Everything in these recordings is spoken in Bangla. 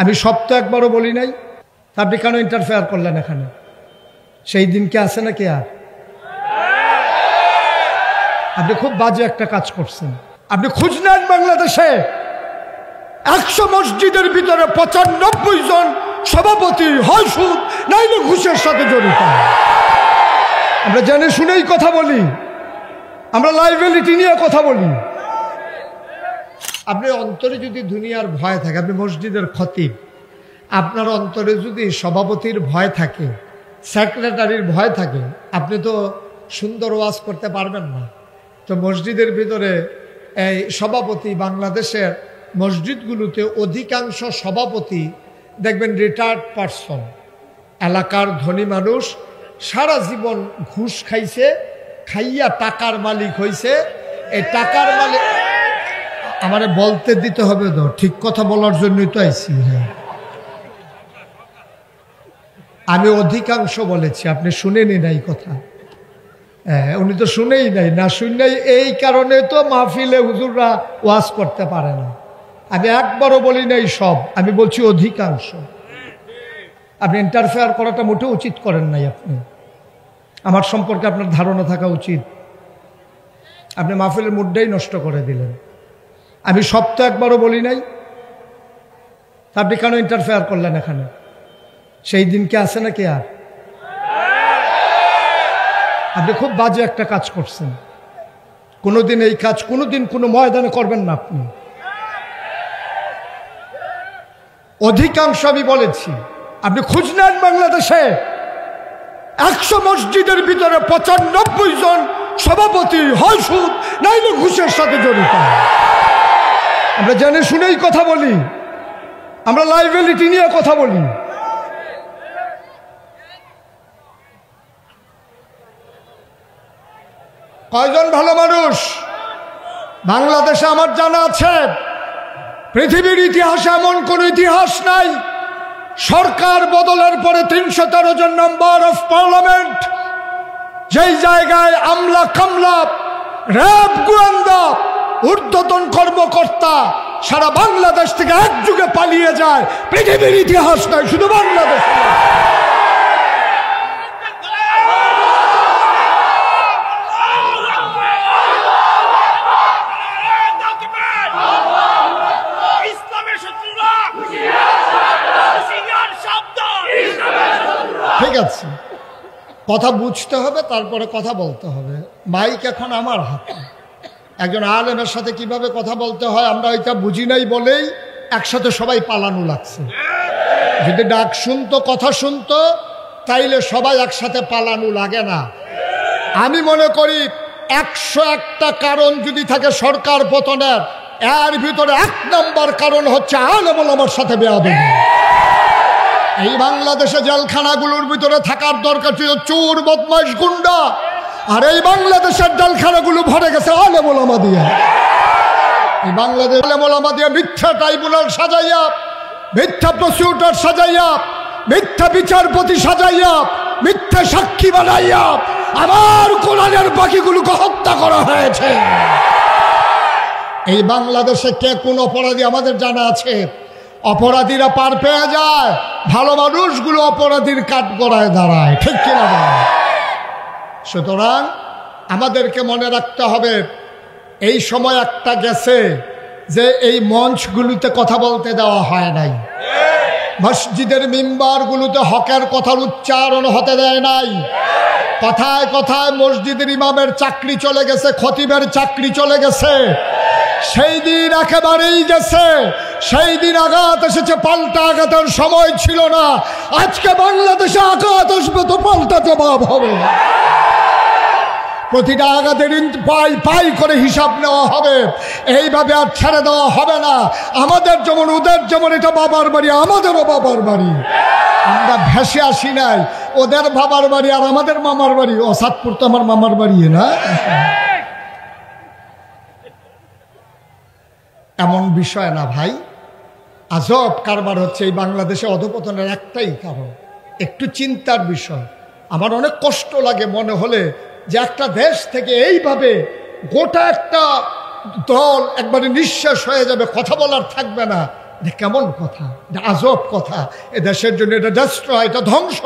আমি সব তো একবারও বলি নাই, আপনি কেন ইন্টারফেয়ার করলেন এখানে? সেই দিন কি আছে নাকি? আর আপনি খুব বাজে একটা কাজ করছেন। আপনি খোঁজ নেন বাংলাদেশে 100 মসজিদের ভিতরে 95 জন সভাপতি হয় সুদ নাইলে ঘুষের সাথে জড়িত। আমরা জেনে শুনেই কথা বলি, আমরা লাইবিলিটি নিয়ে কথা বলি। আপনি অন্তরে যদি দুনিয়ার ভয় থাকে, আপনি মসজিদের খতিব, আপনার অন্তরে যদি সভাপতির ভয় থাকে, সেক্রেটারির ভয় থাকে, আপনি তো সুন্দর ওয়াজ করতে পারবেন না। তো মসজিদের ভিতরে এই সভাপতি, বাংলাদেশের মসজিদগুলোতে অধিকাংশ সভাপতি দেখবেন রিটায়ার্ড পারসন, এলাকার ধনী মানুষ, সারা জীবন ঘুষ খাইছে, খাইয়া টাকার মালিক হইছে। এই টাকার মালিক আমারে বলতে দিতে হবে তো, ঠিক কথা বলার জন্যই তো আইছি। হ্যাঁ, আমি অধিকাংশ বলেছি, আপনি শুনেনি নাই কথা। হ্যাঁ, উনি তো শুনেই নাই, না শুনেই এই কারণে তো মাহফিলে হুজুররা ওয়াজ করতে পারে না। আমি একবারও বলি নাই সব, আমি বলছি অধিকাংশ। আপনি ইন্টারফেয়ার করাটা মোটেও উচিত করেন নাই। আপনি আমার সম্পর্কে আপনার ধারণা থাকা উচিত। আপনি মাহফিলের মুডটাই নষ্ট করে দিলেন। আমি সব তো একবারও বলি নাই, আপনি কেন ইন্টারফেয়ার করলেন এখানে? সেই দিন কি আছে নাকি? আর আপনি খুব বাজে একটা কাজ করছেন। কোনোদিন এই কাজ কোনোদিন কোনো ময়দানে করবেন না আপনি। অধিকাংশ আমি বলেছি, আপনি খোঁজ নেন বাংলাদেশে 100 মসজিদের ভিতরে 95 জন সভাপতি হয় সুদ নাইলে ঘুষের সাথে জড়িত। আমরা জেনে শুনেই কথা বলি, আমরা লাইবিলিটি নিয়ে কথা বলি। কয়জন ভালো মানুষ বাংলাদেশে আমার জানা আছে? পৃথিবীর ইতিহাসে এমন কোন ইতিহাস নাই সরকার বদলের পরে 313 জন মেম্বার অফ পার্লামেন্ট, যেই জায়গায় আমলা কামলা, র্যাব, গোয়েন্দা, ঊর্ধ্বতন কর্মকর্তা সারা বাংলাদেশ থেকে একযুগে পালিয়ে যায়, পৃথিবীর ইতিহাস নাই, শুধু বাংলাদেশ। ঠিক আছে, কথা বুঝতে হবে, তারপরে কথা বলতে হবে। মাইক এখন আমার হাতে। একজন আলেমের সাথে কিভাবে কথা বলতে হয় আমরা ওইটা বুঝি নাই বলেই একসাথে সবাই পালানো লাগছে। যদি ডাক শুনতো, কথা শুনতো, তাইলে সবাই একসাথে পালানো লাগে না। আমি মনে করি 101টা কারণ যদি থাকে সরকার পতনের, এর ভিতরে 1 নম্বর কারণ হচ্ছে আলেম ওলামার সাথে বেয়াদবি। এই বাংলাদেশে জেলখানাগুলোর ভিতরে থাকার দরকার ছিল চোর, বদমাইশ, গুন্ডা, আর এই বাংলাদেশের জেলখানাগুলো ভরে গেছে আলেম ওলামা দিয়ে। এই বাংলাদেশ আলেম ওলামা দিয়ে মিথ্যা ট্রাইব্যুনাল সাজাইয়া, মিথ্যা প্রসিকিউটর সাজাইয়া, মিথ্যা বিচারপতি সাজাইয়া, মিথ্যা সাক্ষী বানাইয়া আমার কোরআনের বাকিগুলোকে হত্যা করা হয়েছে। এই বাংলাদেশে কে কোন অপরাধী আমাদের জানা আছে? অপরাধীরা পার পেয়ে যায়, ভালো মানুষগুলো অপরাধীর কাঠগড়ায় দাঁড়ায়, ঠিক কিনা? সুতরাং আমাদেরকে মনে রাখতে হবে, এই সময় একটা গেছে যে এই মঞ্চগুলোতে কথা বলতে দেওয়া হয় নাই, মসজিদের মিম্বারগুলোতে হকের কথার উচ্চারণ হতে দেয় নাই। কথায় কথায় মসজিদের ইমামের চাকরি চলে গেছে, খতিবের চাকরি চলে গেছে। সেই দিন একেবারেই গেছে। সেই দিন আঘাত এসেছে, পাল্টা আঘাতের সময় ছিল না। আজকে বাংলাদেশে আঘাত আসবে তো পাল্টা জবাব হবে। প্রতিটা আঘাতের পাই পাই করে হিসাব নেওয়া হবে। এইভাবে আর ছেড়ে দেওয়া হবে না। আমাদের যেমন ওদের যেমন এটা বাবার বাড়ি, আমাদেরও বাবার বাড়ি। আমরা ভেসে আসি নাই, ওদের বাবার বাড়ি আর আমাদের মামার বাড়ি। অসাদপুর তো আমার মামার বাড়ি না। এমন বিষয় না ভাই, আজব কারবার হচ্ছে এই বাংলাদেশে। অধপতনের একটাই কারণ, একটু চিন্তার বিষয়। আমার অনেক কষ্ট লাগে মনে হলে যে একটা দেশ থেকে এইভাবে গোটা একটা দল একবারে নিঃশেষ হয়ে যাবে, কথা বলার থাকবে না। এটা কেমন কথা, এটা আজব কথা। এ দেশের জন্য এটা ডেস্ট্রয়, এটা ধ্বংস,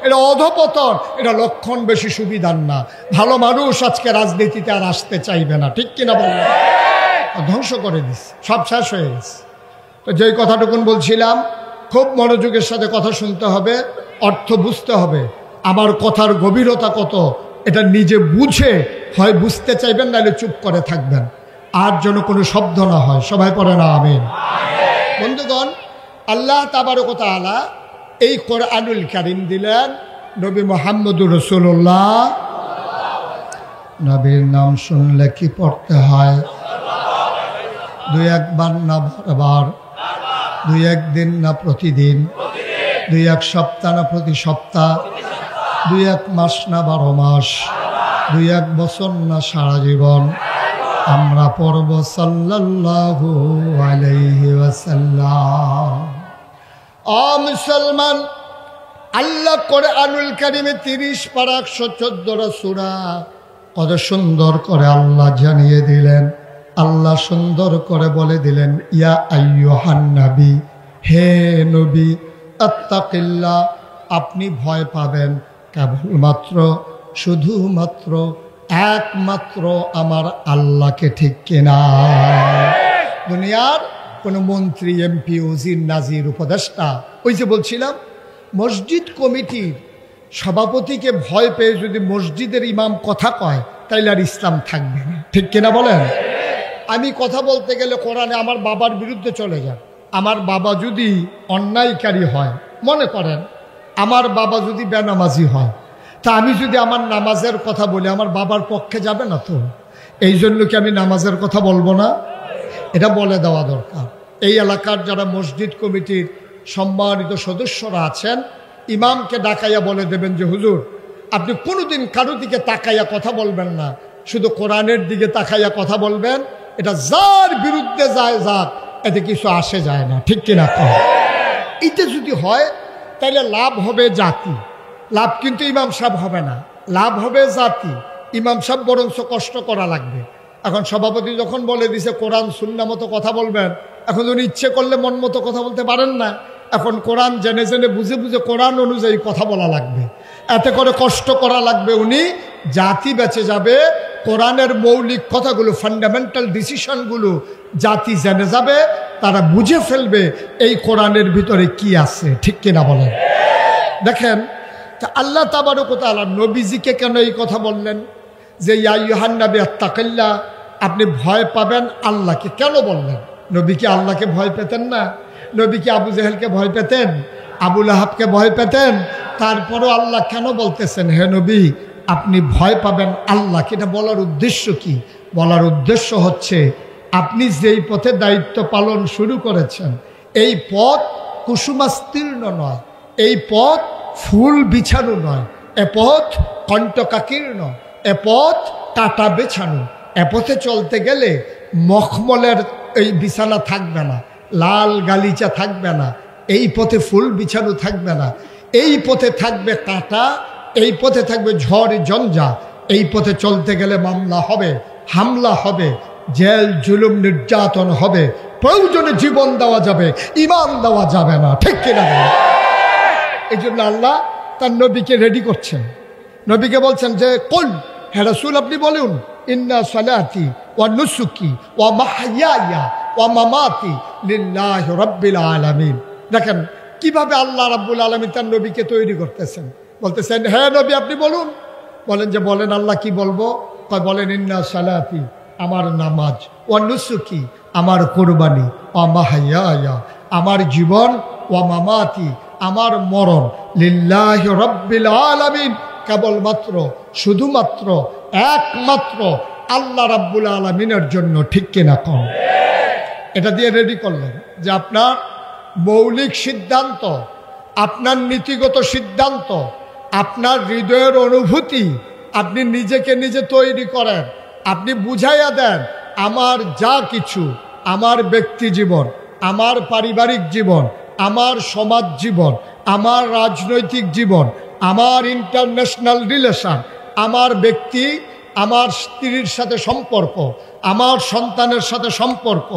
এটা অধপতন, এটা লক্ষণ বেশি সুবিধার না। ভালো মানুষ আজকে রাজনীতিতে আর আসতে চাইবে না, ঠিক কিনা বলবেন? ধ্বংস করে দিচ্ছে, সব শেষ হয়ে গেছে। তো যেই কথাটুকুন বলছিলাম, খুব মনোযোগের সাথে কথা শুনতে হবে, অর্থ বুঝতে হবে। আমার কথার গভীরতা কত এটা নিজে বুঝে হয় বুঝতে চাইবেন, নাহলে চুপ করে থাকবেন, আর যেন কোনো শব্দ না হয়। সবাই পড়ে না আমিন। বন্ধুগণ, আল্লাহ তাবারক ওয়া তাআলা এই কোরআনুল কারীম দিলেন নবী মুহাম্মদুর রাসূলুল্লাহ। নবীর নাম শুনলে কি পড়তে হয়? দুই একবার না বারবার, দুই একদিন না প্রতিদিন, দুই এক সপ্তাহ না প্রতি সপ্তাহ, দুই এক মাস না 12 মাস, দুই এক বছর না সারা জীবন আমরা পড়ব সাল্লাল্লাহু আলাইহি ওয়াসাল্লাম। মুসলমান, আল্লাহ কোরআনুল কারীমে 30 পারা 114 সূরা কত সুন্দর করে আল্লাহ জানিয়ে দিলেন। আল্লাহ সুন্দর করে বলে দিলেন, ইয়া আইয়ুহান নবী, হে নবী, আত্তাকিল্লাহ, আপনি ভয় পাবেন কেবলমাত্র, শুধুমাত্র, একমাত্র আমার আল্লাহকে, ঠিক কিনা? দুনিয়ার কোনো মন্ত্রী, এমপি, ওজির, নাজির, উপদেষ্টা, ওই যে বলছিলাম মসজিদ কমিটির সভাপতিকে ভয় পেয়ে যদি মসজিদের ইমাম কথা কয়, তাইলে আর ইসলাম থাকবে না, ঠিক কিনা বলেন? আমি কথা বলতে গেলে কোরআনে আমার বাবার বিরুদ্ধে চলে যান। আমার বাবা যদি অন্যায়কারী হয়, মনে করেন আমার বাবা যদি বেনামাজি হয়, তা আমি যদি আমার নামাজের কথা বলি, আমার বাবার পক্ষে যাবে না তো? এই জন্য কি আমি নামাজের কথা বলবো না? এটা বলে দেওয়া দরকার। এই এলাকার যারা মসজিদ কমিটির সম্মানিত সদস্যরা আছেন, ইমামকে ডাকাইয়া বলে দেবেন যে হুজুর, আপনি কোনোদিন কারো দিকে তাকাইয়া কথা বলবেন না, শুধু কোরআনের দিকে তাকাইয়া কথা বলবেন। এটা যার বিরুদ্ধে যায় যাক, এতে কিছু আসে যায় না, ঠিক কিনা? এটা যদি হয় তাহলে লাভ হবে জাতি, লাভ কিন্তু ইমাম সাহেব হবে না, লাভ হবে জাতি। ইমাম সাহেব বরঞ্চ কষ্ট করা লাগবে। এখন সভাপতি যখন বলে দিছে কোরআন সুন্নাহ মতো কথা বলবেন, এখন উনি ইচ্ছে করলে মন মতো কথা বলতে পারেন না। এখন কোরআন জেনে জেনে বুঝে বুঝে কোরআন অনুযায়ী কথা বলা লাগবে, এতে করে কষ্ট করা লাগবে। উনি জাতি বেঁচে যাবে, কোরআনের মৌলিক কথাগুলো, ফান্ডামেন্টাল ডিসিশনগুলো জাতি জেনে যাবে, তারা বুঝে ফেলবে এই কোরআনের ভিতরে কি আছে, ঠিক কিনা বলেন? দেখেন আল্লাহ তাবারক ওয়া তাআলা নবীজিকে কেন এই কথা বললেন যে ইয়া আইয়ুহান নবী আত্তাকিল্লাহ, আপনি ভয় পাবেন আল্লাহকে? কেন বললেন? নবী কি আল্লাহকে ভয় পেতেন না? নবী কি আবু জেহেলকে ভয় পেতেন? আবু লাহাবকে ভয় পেতেন? তারপরও আল্লাহ কেন বলতেছেন হে নবী আপনি ভয় পাবেন আল্লাহকে? এটা বলার উদ্দেশ্য কি? বলার উদ্দেশ্য হচ্ছে আপনি যেই পথে দায়িত্ব পালন শুরু করেছেন, এই পথ কুসুমাস্তীর্ণ নয়, এই পথ ফুল বিছানো নয়, এ পথ কণ্টকাকীর্ণ, এ পথ কাটা বেছানো। এ পথে চলতে গেলে মখমলের এই বিছানা থাকবে না, লাল গালিচা থাকবে না, এই পথে ফুল বিছানো থাকবে না, এই পথে থাকবে কাটা, এই পথে থাকবে ঝড় ঝঞ্ঝা। এই পথে চলতে গেলে মামলা হবে, হামলা হবে, জেল জুলুম নির্যাতন হবে, প্রয়োজনে জীবন দেওয়া যাবে, ঈমান দেওয়া যাবে না, ঠিক কিনা? এই জন্য আল্লাহ তার নবীকে রেডি করছেন। নবীকে বলছেন যে কুল, হে রাসূল আপনি বলুন, ইন্না সালাতি ওয়া নুসুকি ওয়া মাহইয়ায়া ওয়া মামাতি লিল্লাহি রাব্বিল আলামিন। দেখেন কিভাবে আল্লাহ রাব্বুল আলামিন তার নবীকে তৈরি করতেছেন। বলতেছেন হে নবী আপনি বলুন। বলেন যে বলেন আল্লাহ কি বলবো? বলেন ইন্না সালাতি, আমার নামাজ, ওয়া নুসুকি, আমার কুরবানি, ওয়া মাহইয়ায়া, আমার জীবন, ওয়া মামাতি, আমার মরণ, লিল্লাহি রাব্বিল আলামিন, কেবলমাত্র, শুধুমাত্র, একমাত্র আল্লাহ রাব্বুল আলামিনের জন্য, ঠিক কিনা কম? এটা দিয়ে রেডি করলেন যে আপনার মৌলিক সিদ্ধান্ত, আপনার নীতিগত সিদ্ধান্ত, আপনার হৃদয়ের অনুভূতি আপনি নিজেকে নিজে তৈরি করেন। আপনি বুঝাইয়া দেন আমার যা কিছু, আমার ব্যক্তি জীবন, আমার পারিবারিক জীবন, আমার সমাজ জীবন, আমার রাজনৈতিক জীবন, আমার ইন্টারন্যাশনাল রিলেশন, আমার ব্যক্তি আমার স্ত্রীর সাথে সম্পর্ক, আমার সন্তানের সাথে সম্পর্ক,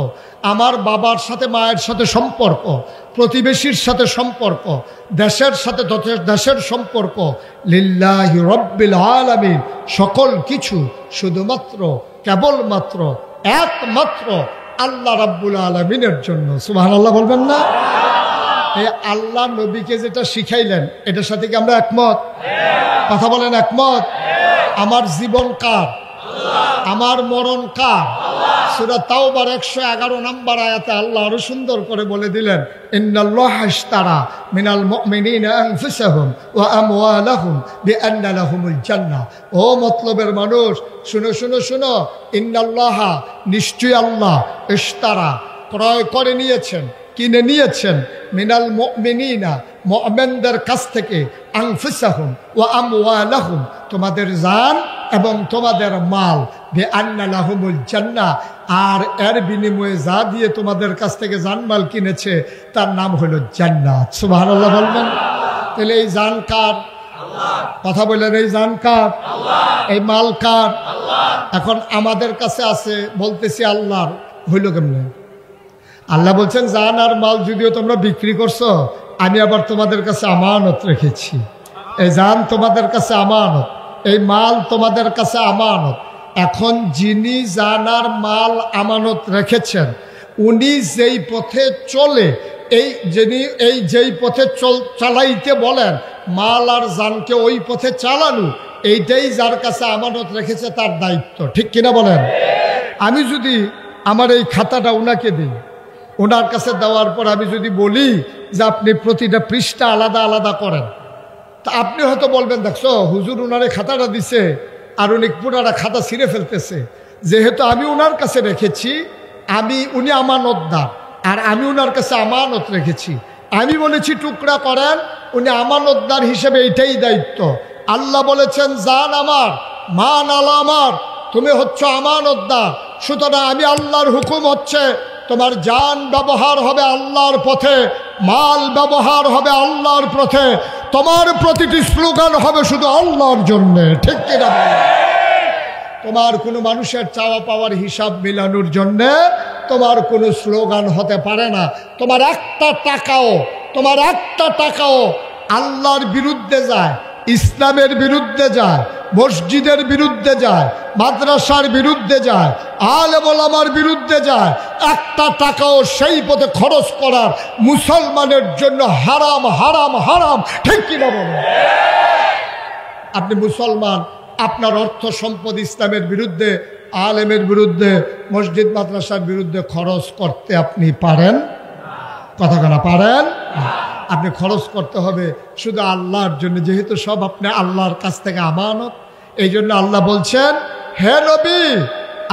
আমার বাবার সাথে মায়ের সাথে সম্পর্ক, প্রতিবেশীর সাথে সম্পর্ক, দেশের সাথে দেশের সম্পর্ক, লিল্লাহি রব্বিল আলামিন, সকল কিছু শুধুমাত্র কেবলমাত্র একমাত্র আল্লাহ রাব্বুল আলামিনের জন্য। সুবহানাল্লাহ বলবেন না? এই আল্লাহ নবীকে যেটা শিখাইলেন এটার সাথে কি আমরা একমত? কথা বলেন একমত? আমার জীবন কার? আমার মরণ কার? সূরা তাওবার 111 নম্বর আয়াতে আল্লাহ আরো সুন্দর করে বলে দিলেন, ইন্নাল্লাহা ইশতারা মিনাল মুমিনিনা আনফুসাহুম ওয়া আমওয়ালাহুম বিআন্না লাহুমুল জান্নাহ। ও মতলবের মানুষ, শুনো শুনো শুনো, ইন্নাল্লাহা, নিশ্চয়ই আল্লাহ, ইশতারা, ক্রয় করে নিয়েছেন, কিনে নিয়েছেন, মিনাল মুমিনিনা, মুমিনদের কাছ থেকে, আনফুসাহুম ওয়া আমওয়ালাহুম, তোমাদের জান এবং তোমাদের মাল, বিআন্না লাহুমুল জান্নাহ, আর এর বিনিময়ে যা দিয়ে তোমাদের কাছ থেকে জানমাল কিনেছে তার নাম হলো জান্নাত। সুবহানাল্লাহ বলবেন? তাহলে এই জান কার? কথা বলেন, এই জান কার? এই মাল কার? এখন আমাদের কাছে আছে, বলতেছি আল্লাহর, হইল কেমনে? আল্লাহ বলছেন জান আর মাল যদিও তোমরা বিক্রি করছো, আমি আবার তোমাদের কাছে আমানত রেখেছি। এই জান তোমাদের কাছে আমানত, এই মাল তোমাদের কাছে আমানত। এখন যিনি জান আর মাল আমানত রেখেছেন, উনি যেই পথে চলে, যেই পথে চালাইতে বলেন, মাল আর জানকে ওই পথে চালানো, এইটাই যার কাছে আমানত রেখেছে তার দায়িত্ব। ঠিক কিনা বলেন? আমি যদি আমার এই খাতাটা ওনাকে দিই, ওনার কাছে দেওয়ার পর আমি যদি বলি যে আপনি প্রতিটা পৃষ্ঠা আলাদা আলাদা করেন, তা আপনি হয়তো বলবেন, দেখছো হুজুর ওনারে খাতাটা দিছে আর উনি পুরাটা খাতা ছিঁড়ে ফেলতেছে। যেহেতু আমি ওনার কাছে রেখেছি, উনি আমানতদার, আর আমি ওনার কাছে আমানত রেখেছি, আমি বলেছি টুকরা করেন, উনি আমানতদার হিসেবে এইটাই দায়িত্ব। আল্লাহ বলেছেন জান আমার, মান আলা আমার, তুমি হচ্ছে আমানতদার, সুতরাং আমি আল্লাহর হুকুম হচ্ছে তোমার জান ব্যবহার হবে আল্লাহর পথে, মাল ব্যবহার হবে আল্লাহর পথে, তোমার প্রতিটি স্লোগান হবে শুধু আল্লাহর জন্যে। ঠিক কিনা? তোমার কোনো মানুষের চাওয়া পাওয়ার হিসাব মিলানোর জন্যে তোমার কোনো স্লোগান হতে পারে না। তোমার একটা টাকাও আল্লাহর বিরুদ্ধে যায়, ইসলামের বিরুদ্ধে যায়, মসজিদের বিরুদ্ধে যায়, মাদ্রাসার বিরুদ্ধে যায়, আলেম ওলামার বিরুদ্ধে যায়, একটা টাকাও সেই পথে খরচ করার মুসলমানের জন্য হারাম, হারাম, হারাম। ঠিক কিনা বলেন? আপনি মুসলমান, আপনার অর্থ সম্পদ ইসলামের বিরুদ্ধে, আলেমের বিরুদ্ধে, মসজিদ মাদ্রাসার বিরুদ্ধে খরচ করতে আপনি পারেন? কথা কেনা পারেন? আপনি খরচ করতে হবে শুধু আল্লাহর জন্য, যেহেতু সব আপনি আল্লাহর কাছ থেকে আমানত। এই জন্য আল্লাহ বলছেন, হে নবী,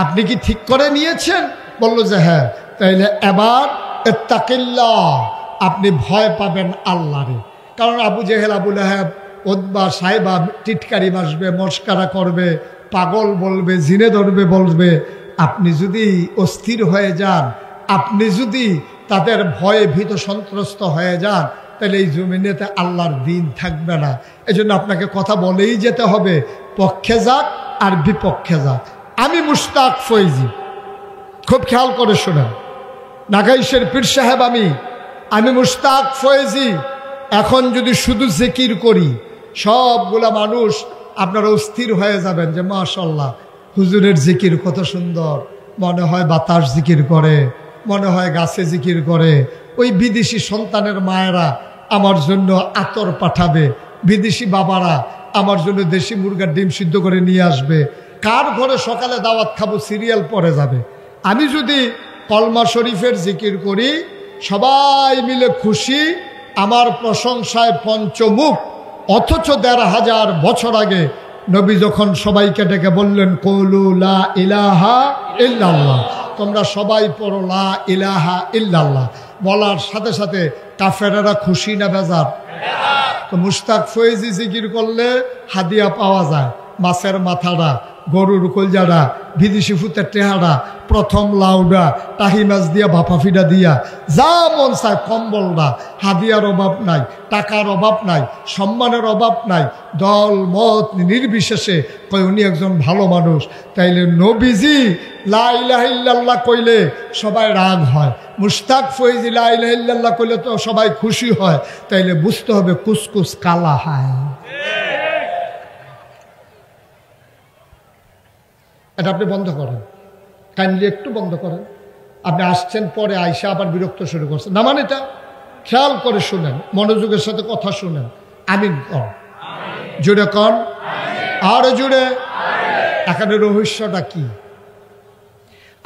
আপনি কি ঠিক করে নিয়েছেন? বলল যে হ্যাঁ। তাইলে এবার ইত্তাকিল্লাহ, আপনি ভয় পাবেন আল্লাহরে। কারণ আবু জেহেল, আবু লাহাব, উতবা, সাইবা টিটকারি মাসবে, মস্কারা করবে, পাগল বলবে, জিনে ধরবে বলবে। আপনি যদি অস্থির হয়ে যান, আপনি যদি তাদের ভয়ে ভীত সন্ত্রস্ত হয়ে যান, তাহলে এই জমিনেতে আল্লাহর দিন থাকবে না। এই জন্য আপনাকে কথা বলেই যেতে হবে, পক্ষে যাক আর বিপক্ষে যাক। আমি মুশতাক ফৈজি, খুব খেয়াল করে শোনেন, নাগাইশের পীর সাহেব, আমি মুশতাক ফৈজি। এখন যদি শুধু জিকির করি, সবগুলা মানুষ আপনারা অস্থির হয়ে যাবেন যে মাশাআল্লাহ হুজুরের জিকির কত সুন্দর, মনে হয় বাতাস জিকির করে, মনে হয় গাছে জিকির করে। ওই বিদেশি সন্তানের মায়েরা আমার জন্য আতর পাঠাবে, বিদেশি বাবারা আমার জন্য দেশি মুরগার ডিম সিদ্ধ করে নিয়ে আসবে, কার ঘরে সকালে দাওয়াত খাবো সিরিয়াল পরে যাবে। আমি যদি কলমা শরীফের জিকির করি, সবাই মিলে খুশি, আমার প্রশংসায় পঞ্চমুখ। অথচ ১৫০০ বছর আগে নবী যখন সবাইকে ডেকে বললেন, কৌলু লা ইলাহা ইল্লাল্লাহ, তোমরা সবাই পড়ো লা ইলাহা ইল্লাল্লাহ, বলার সাথে সাথে কাফেরেরা খুশি না বেজার? তো মুশতাক ফৈজি জিকির করলে হাদিয়া পাওয়া যায়, মাছের মাথাটা গরুর কলজাড়া, বিদেশি ফুতের টেহারা, প্রথম লাউডা, টাহি মাছ দিয়া, ভাপা ফিডা দিয়া, যা মন চায় কম্বলটা, হাদিয়ার অভাব নাই, টাকার অভাব নাই, সম্মানের অভাব নাই, দল মত নির্বিশেষে কয় উনি একজন ভালো মানুষ। তাইলে নবীজি লা ইলাহা ইল্লাল্লাহ কইলে সবাই রাগ হয়, মুশতাক ফৈজি লা ইলাহা ইল্লাল্লাহ কইলে তো সবাই খুশি হয়। তাইলে বুঝতে হবে কুসকুস কালা হয়। এটা আপনি বন্ধ করেন, কাইন্ডলি একটু বন্ধ করেন। আপনি আসছেন পরে আইসা আবার বিরক্ত শুরু করছেন না, মানে এটা খেয়াল করে শুনেন, মনোযোগের সাথে কথা শুনেন। আমিন কন, জুড়ে কন, আর জুড়ে। এখানে রহস্যটা কি?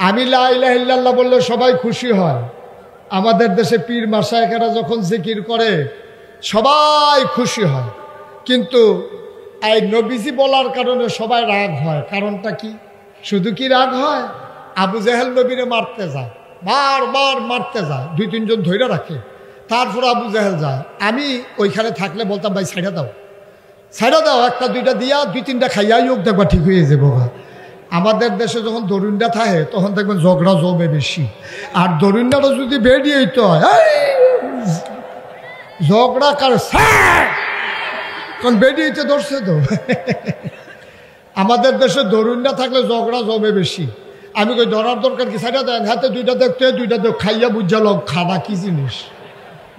আমি লা ইলাহা ইল্লাল্লাহ বললে সবাই খুশি হয়। আমাদের দেশে পীর মাশায়েখরা যখন জিকির করে সবাই খুশি হয়, কিন্তু এই নবীজি বলার কারণে সবাই রাগ হয়। কারণটা কি? শুধু কি রাগ হয়? আবু জেহেল নবীরে মারতে যায়, বারবার মারতে যায়, 2-3 জন ধৈর্য রাখে, তারপর আবু জেহেল যায়। আমি ওইখানে থাকলে বলতাম ভাই ছাইড়া দাও, ছাইড়া দাও, 1-2টা দিয়া 2-3টা খাইয়াই হোক, দেখবা ঠিক হয়ে যাবো। আমাদের দেশে যখন দরুনটা থাকে তখন দেখবেন ঝগড়া জমে বেশি, আর দরুনটা যদি বেরিয়ে তো হয় ঝগড়া কার কারণ বেরিয়েছে ধরছে তো। আমাদের দেশে দরুনটা থাকলে ঝগড়া জমে বেশি। আমি কই ধরার দরকার কি, সাইডা দেন, হাতে 2টা দেখতে, 2টা দেখ, খাইয়া বুঝা লোক খানা কি জিনিস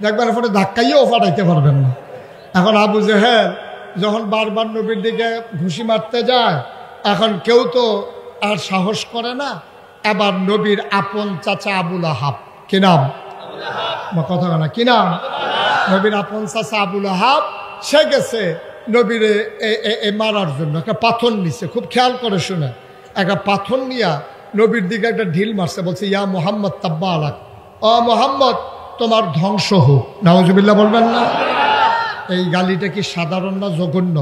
দেখবার পরে ধাক্কাইয়াও ফাটাইতে পারবেন না। এখন আবু জেহেল যখন বারবার নবীর দিকে ঘুষি মারতে যায়, এখন কেউ তো আর সাহস করে না। এবার নবীর আপন চাচা আবু লাহাব, কি নাম? কথা না, কি নাম? নবীর আপন চাচা আবু লাহাব, সে গেছে নবীরে মারার জন্য। একটা পাথর নিছে, খুব খেয়াল করে শুনে, একটা পাথর নিয়া নবীর দিকে একটা ঢিল মারছে, বলছে ইয়া মুহাম্মদ তাব্বা আলাক, ও মুহাম্মদ তোমার ধ্বংস হোক। নাউজুবিল্লাহ বলবেন না? এই গালিটা কি সাধারণ না জঘন্য?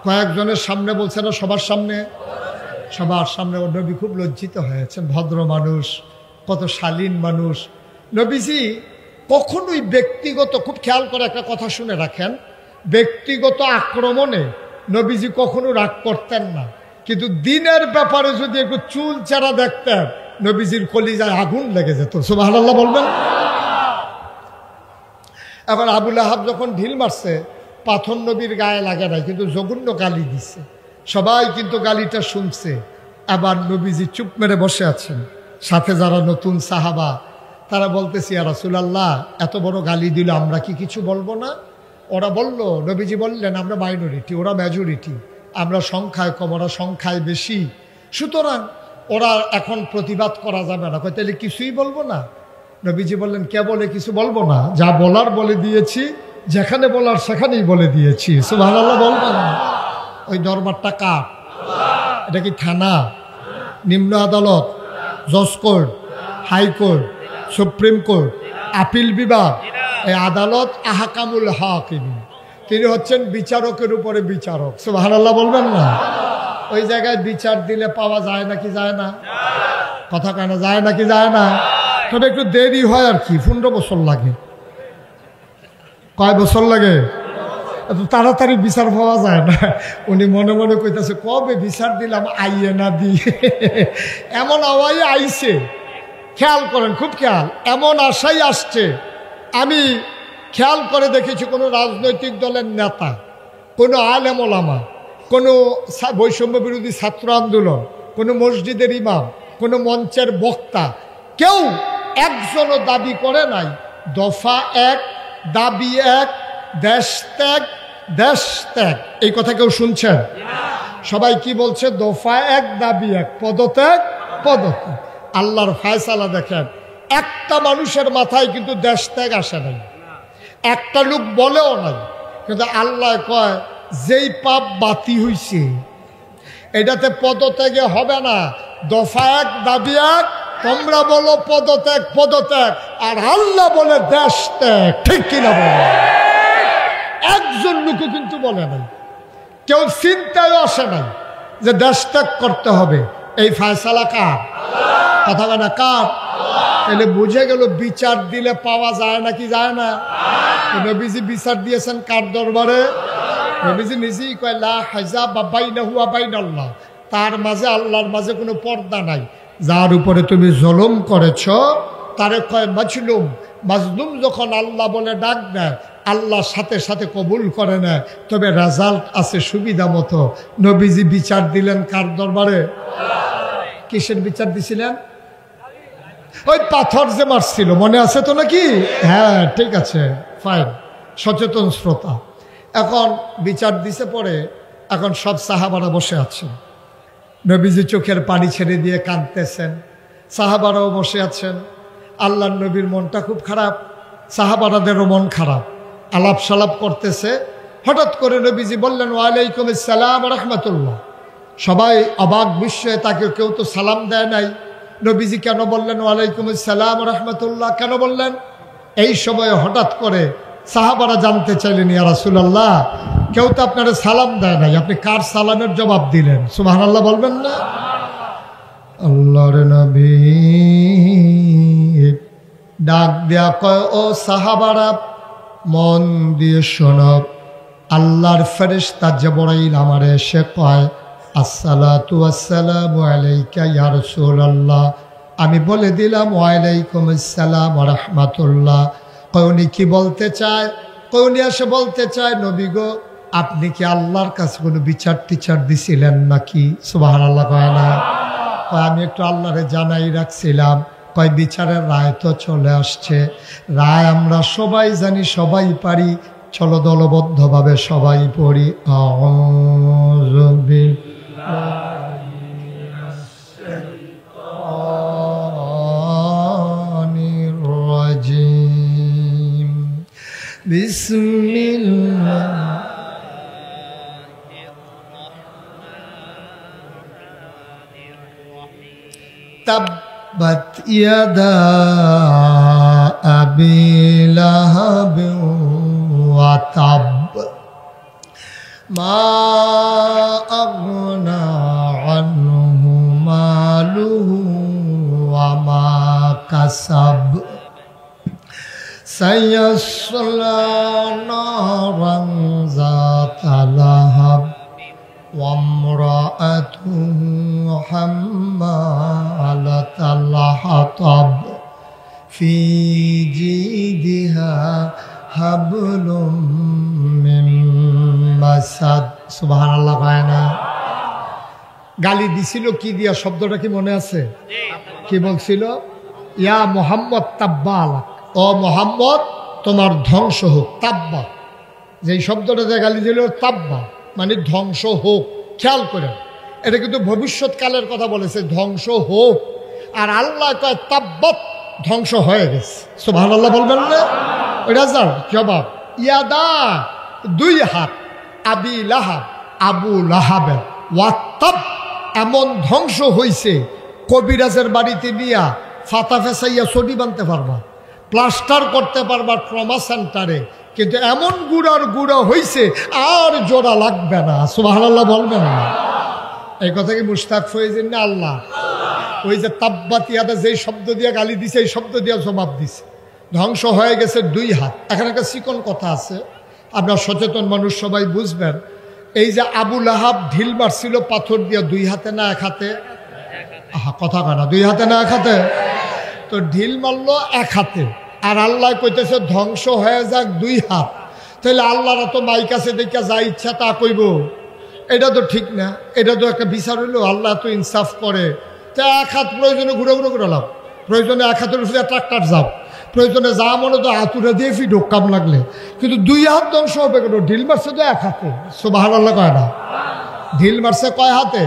কয়েকজনের সামনে বলছে না, সবার সামনে, সবার সামনে। ও নবী খুব লজ্জিত হয়েছেন, ভদ্র মানুষ, কত শালীন মানুষ। নবীজি কখনোই ব্যক্তিগত, খুব খেয়াল করে একটা কথা শুনে রাখেন, ব্যক্তিগত আক্রমণে নবীজি কখনো রাগ করতেন না, কিন্তু দিনের ব্যাপারে যদি একটু চুল চারা দেখতেন, নবীজির কলিজায় আগুন লেগে যেত। সুবহানাল্লাহ বলবেন। এবার আবু লাহাব যখন ঢিল মারছে, পাথর নবীর গায়ে লাগে নাই, কিন্তু জঘন্য গালি দিছে। সবাই কিন্তু গালিটা শুনছে। আবার নবীজি চুপ মেরে বসে আছেন, সাথে যারা নতুন সাহাবা তারা বলতেছি ইয়া রাসূলুল্লাহ এত বড় গালি দিল, আমরা কি কিছু বলবো না? ওরা বলল, নবীজি বললেন আমরা মাইনরিটি, ওরা মেজরিটি, আমরা সংখ্যায় কম, ওরা সংখ্যায় বেশি, সুতরাং ওরা এখন প্রতিবাদ করা যাবে না। তাহলে কিছুই বলবো না? নবীজি বললেন কে বলে কিছু বলবো না? যা বলার বলে দিয়েছি, যেখানে বলার সেখানেই বলে দিয়েছি। সুবহানাল্লাহ বলবেন। ওই দরবারটা কার? এটা কি থানা, নিম্ন আদালত, জজ court, high court, supreme court, appeal বিভাগ? এই আদালত আহকামুল হাকিম, তিনি হচ্ছেন বিচারকের উপরে বিচারক। সুবহানাল্লাহ বলবেন না? ওই জায়গায় বিচার দিলে পাওয়া যায় নাকি যায় না? কথা কেন যায় নাকি যায় না? তবে একটু দেরি হয় আর কি, 15 বছর লাগে। কয় বছর লাগে? এত তাড়াতাড়ি বিচার পাওয়া যায় না। উনি মনে মনে কইতেছে কবে বিচার দিলাম, আইয়ে না দিয়ে এমন আওয়াজ আইছে। খেয়াল করেন, খুব খেয়াল, এমন আশাই আসছে। আমি খেয়াল করে দেখেছি কোনো রাজনৈতিক দলের নেতা, কোনো আলেম ওলামা, কোনো বৈষম্য বিরোধী ছাত্র আন্দোলন, কোনো মসজিদের ইমাম, কোনো মঞ্চের বক্তা, কেউ একজনও দাবি করে নাই দফা 1, দাবি 1, দেশ ত্যাগ, দেশ ত্যাগ। এই কথা কেউ শুনছেন? সবাই কি বলছে? দফা 1, দাবি 1, পদত্যাগ, পদত্যাগ। আল্লাহর ফায়সালা দেখেন, একটা মানুষের মাথায় কিন্তু দেশ ত্যাগ আসে নাই, একটা লোক বলেও নাই, কিন্তু আল্লাহ কয় যেই পাপ বাতি হইছে এটাতে পদত্যাগে হবে না। দফা 1, দাবি 1, তোমরা বলো পদত্যাগ, পদত্যাগ, আর আল্লাহ বলে দেশ ত্যাগ। ঠিক কিনা বলে? একজন লোকও কিন্তু বলে নাই, কেউ চিন্তায় আসে নাই যে দেশ ত্যাগ করতে হবে। এই ফায়সালা কার? কথা বলে কার? তাহলে বুঝে গেল বিচার দিলে পাওয়া যায় নাকি যায় না? নবীজি বিচার দিয়েছেন কার দরবারে? নবীজি নিজেই কয় লা হাজাব বাইনাহু ওয়া বাইনাল্লাহ, তার মাঝে আল্লাহর মাঝে কোনো পর্দা নাই। যার উপরে তুমি জুলুম করেছ তারে কয় মাজলুম। মাজলুম যখন আল্লাহ বলে ডাক দেয়, আল্লাহ সাথে সাথে কবুল করে নেয়। তবে রেজাল্ট আছে সুবিধা মতো। নবীজি বিচার দিলেন কার দরবারে? কিসের বিচার দিছিলেন? ওই পাথর যে মারছিল, মনে আছে তো নাকি? হ্যাঁ, ঠিক আছে, ফাইন, সচেতন শ্রোতা। এখন বিচার দিছে পরে, এখন সব সাহাবারা বসে আছেন। নবীজি চোখের পানি ছেড়ে দিয়ে কাঁদতেছেন, সাহাবারাও বসে আছেন। আল্লাহর নবীর মনটা খুব খারাপ, সাহাবারাদেরও মন খারাপ। আলাপ সালাপ করতেছে, হঠাৎ করে নবীজি বললেন ওয়ালাইকুম আসসালাম রাহমাতুল্লাহ। সবাই অবাক বিস্ময়ে, তাকে কেউ তো সালাম দেয় নাই। নবীজি কেন বললেন ওয়ালাইকুম আসসালাম রাহমাতুল্লাহ, কেন বললেন? এই সময় হঠাৎ করে সাহাবারা জানতে চাইলেন, ইয়া রাসূলুল্লাহ, কেউ তো আপনারা সালাম দেয় নাই, আপনি কার সালামের জবাব দিলেন? সুবহানাল্লাহ বলবেন না? আল্লাহর নবী ডাক দেয়া কয়, ও সাহাবারা মন দিয়ে শোনো। আল্লাহর ফেরেশতা জিবরাইল আমারে এসে কয়, আসসালাতু ওয়াসসালামু আলাইকা ইয়া রাসূলুল্লাহ। আমি বলে দিলাম ওয়ালাইকুম আসসালাম ওয়া রাহমাতুল্লাহ। কয় উনি কি বলতে চায়? কয় উনি এসে বলতে চায়, নবী গো, আপনি কি আল্লাহর কাছে কোনো বিচার টিচার দিছিলেন নাকি? সুবহানাল্লাহ কয় না? কয় আমি একটু আল্লাহরে জানাই রাখছিলাম। কয় বিচারের রায় তো চলে আসছে, রায় আমরা সবাই জানি, সবাই পারি, চলো দলবদ্ধভাবে সবাই পড়ি। আউযু বিল্লাহি মিনাশ শাইতানির রাজীম। বিসমিল্লাহ। তাব্বাত ইয়াদা আবি লাহাব ওয়া তাব মা আগনা আনহু মালুহু ওয়া মা কাসাব সায়াসলা নারান যাতা লাহাব ওয়ামরাআতুহু হাম্মালাতাল হাতাব ফি জিদিহা হাবলুম মিন মাসাদ। সুবহানাল্লাহ কয় না? গালি দিছিল কি দিয়া? শব্দটা কি মনে আছে? কি বলছিল? ইয়া মুহাম্মদ তাব্বা আলাক, ও মুহাম্মদ তোমার ধ্বংস হোক। তাব্বা, যেই শব্দটা দিয়ে গালি দিল, তাব্বা মানে ধ্বংস হোক। খেয়াল করেন, এটা কিন্তু ভবিষ্যৎকালের কথা বলেছে, ধ্বংস হোক। আর আল্লাহ কয় তাব্বাত, ধ্বংস হয়ে গেছে। সুবহানাল্লাহ বলবেন না? ওইটা যার জবাব। ইয়াদা, দুই হাত, আবি লাহাব, আবু লাহাবের, ওয়াত্তাব, এমন ধ্বংস হইছে, কবিরাজের বাড়িতে নিয়া ফাতা ফেসাইয়া ছবি বানতে পারবা, প্লাস্টার করতে পারবা ট্রমা সেন্টারে, কিন্তু এমন গুড়ার গুঁড়া হইছে আর জোড়া লাগবে না। সুবহানাল্লাহ বলবেন না? এই কথা কি মুশতাক ফয়েজের না? আল্লাহ ওই যে তাব্বাত ইয়াদা যেই শব্দ দিয়ে গালি দিছে, এই শব্দ দিয়ে জবাব দিছে। ধ্বংস হয়ে গেছে দুই হাত। এখানে একটা চিকন কথা আছে, আপনার সচেতন মানুষ সবাই বুঝবেন। এই যে আবু লাহাব ঢিল মারছিল পাথর দিয়ে, দুই হাতে না এক হাতে? আহা, কথা কানা, দুই হাতে না এক হাতে? তো ঢিল মারলো এক হাতে, আর আল্লাহ কইতেছে ধ্বংস হয়ে যাক দুই হাত। তাহলে আল্লাহরা তো মাইক আছে দেখা যা ইচ্ছা তা কইব, এটা তো ঠিক না। এটা তো একটা বিচার হইলো, আল্লাহ তো ইনসাফ করে। তো এক হাত প্রয়োজনে ঘুরে ঘুরে ঘুরে লাভ, প্রয়োজনে এক হাতের উপরে ট্রাক্টার যাও, প্রয়োজনে যা মনে তো হাতুরে দিয়ে ফিট হোক কাম লাগলে, কিন্তু দুই হাত ধ্বংস হবে কেন? ঢিল মারছে তো এক হাতে। সুবহানাল্লাহ কয় না? ঢিল মারছে কয় হাতে?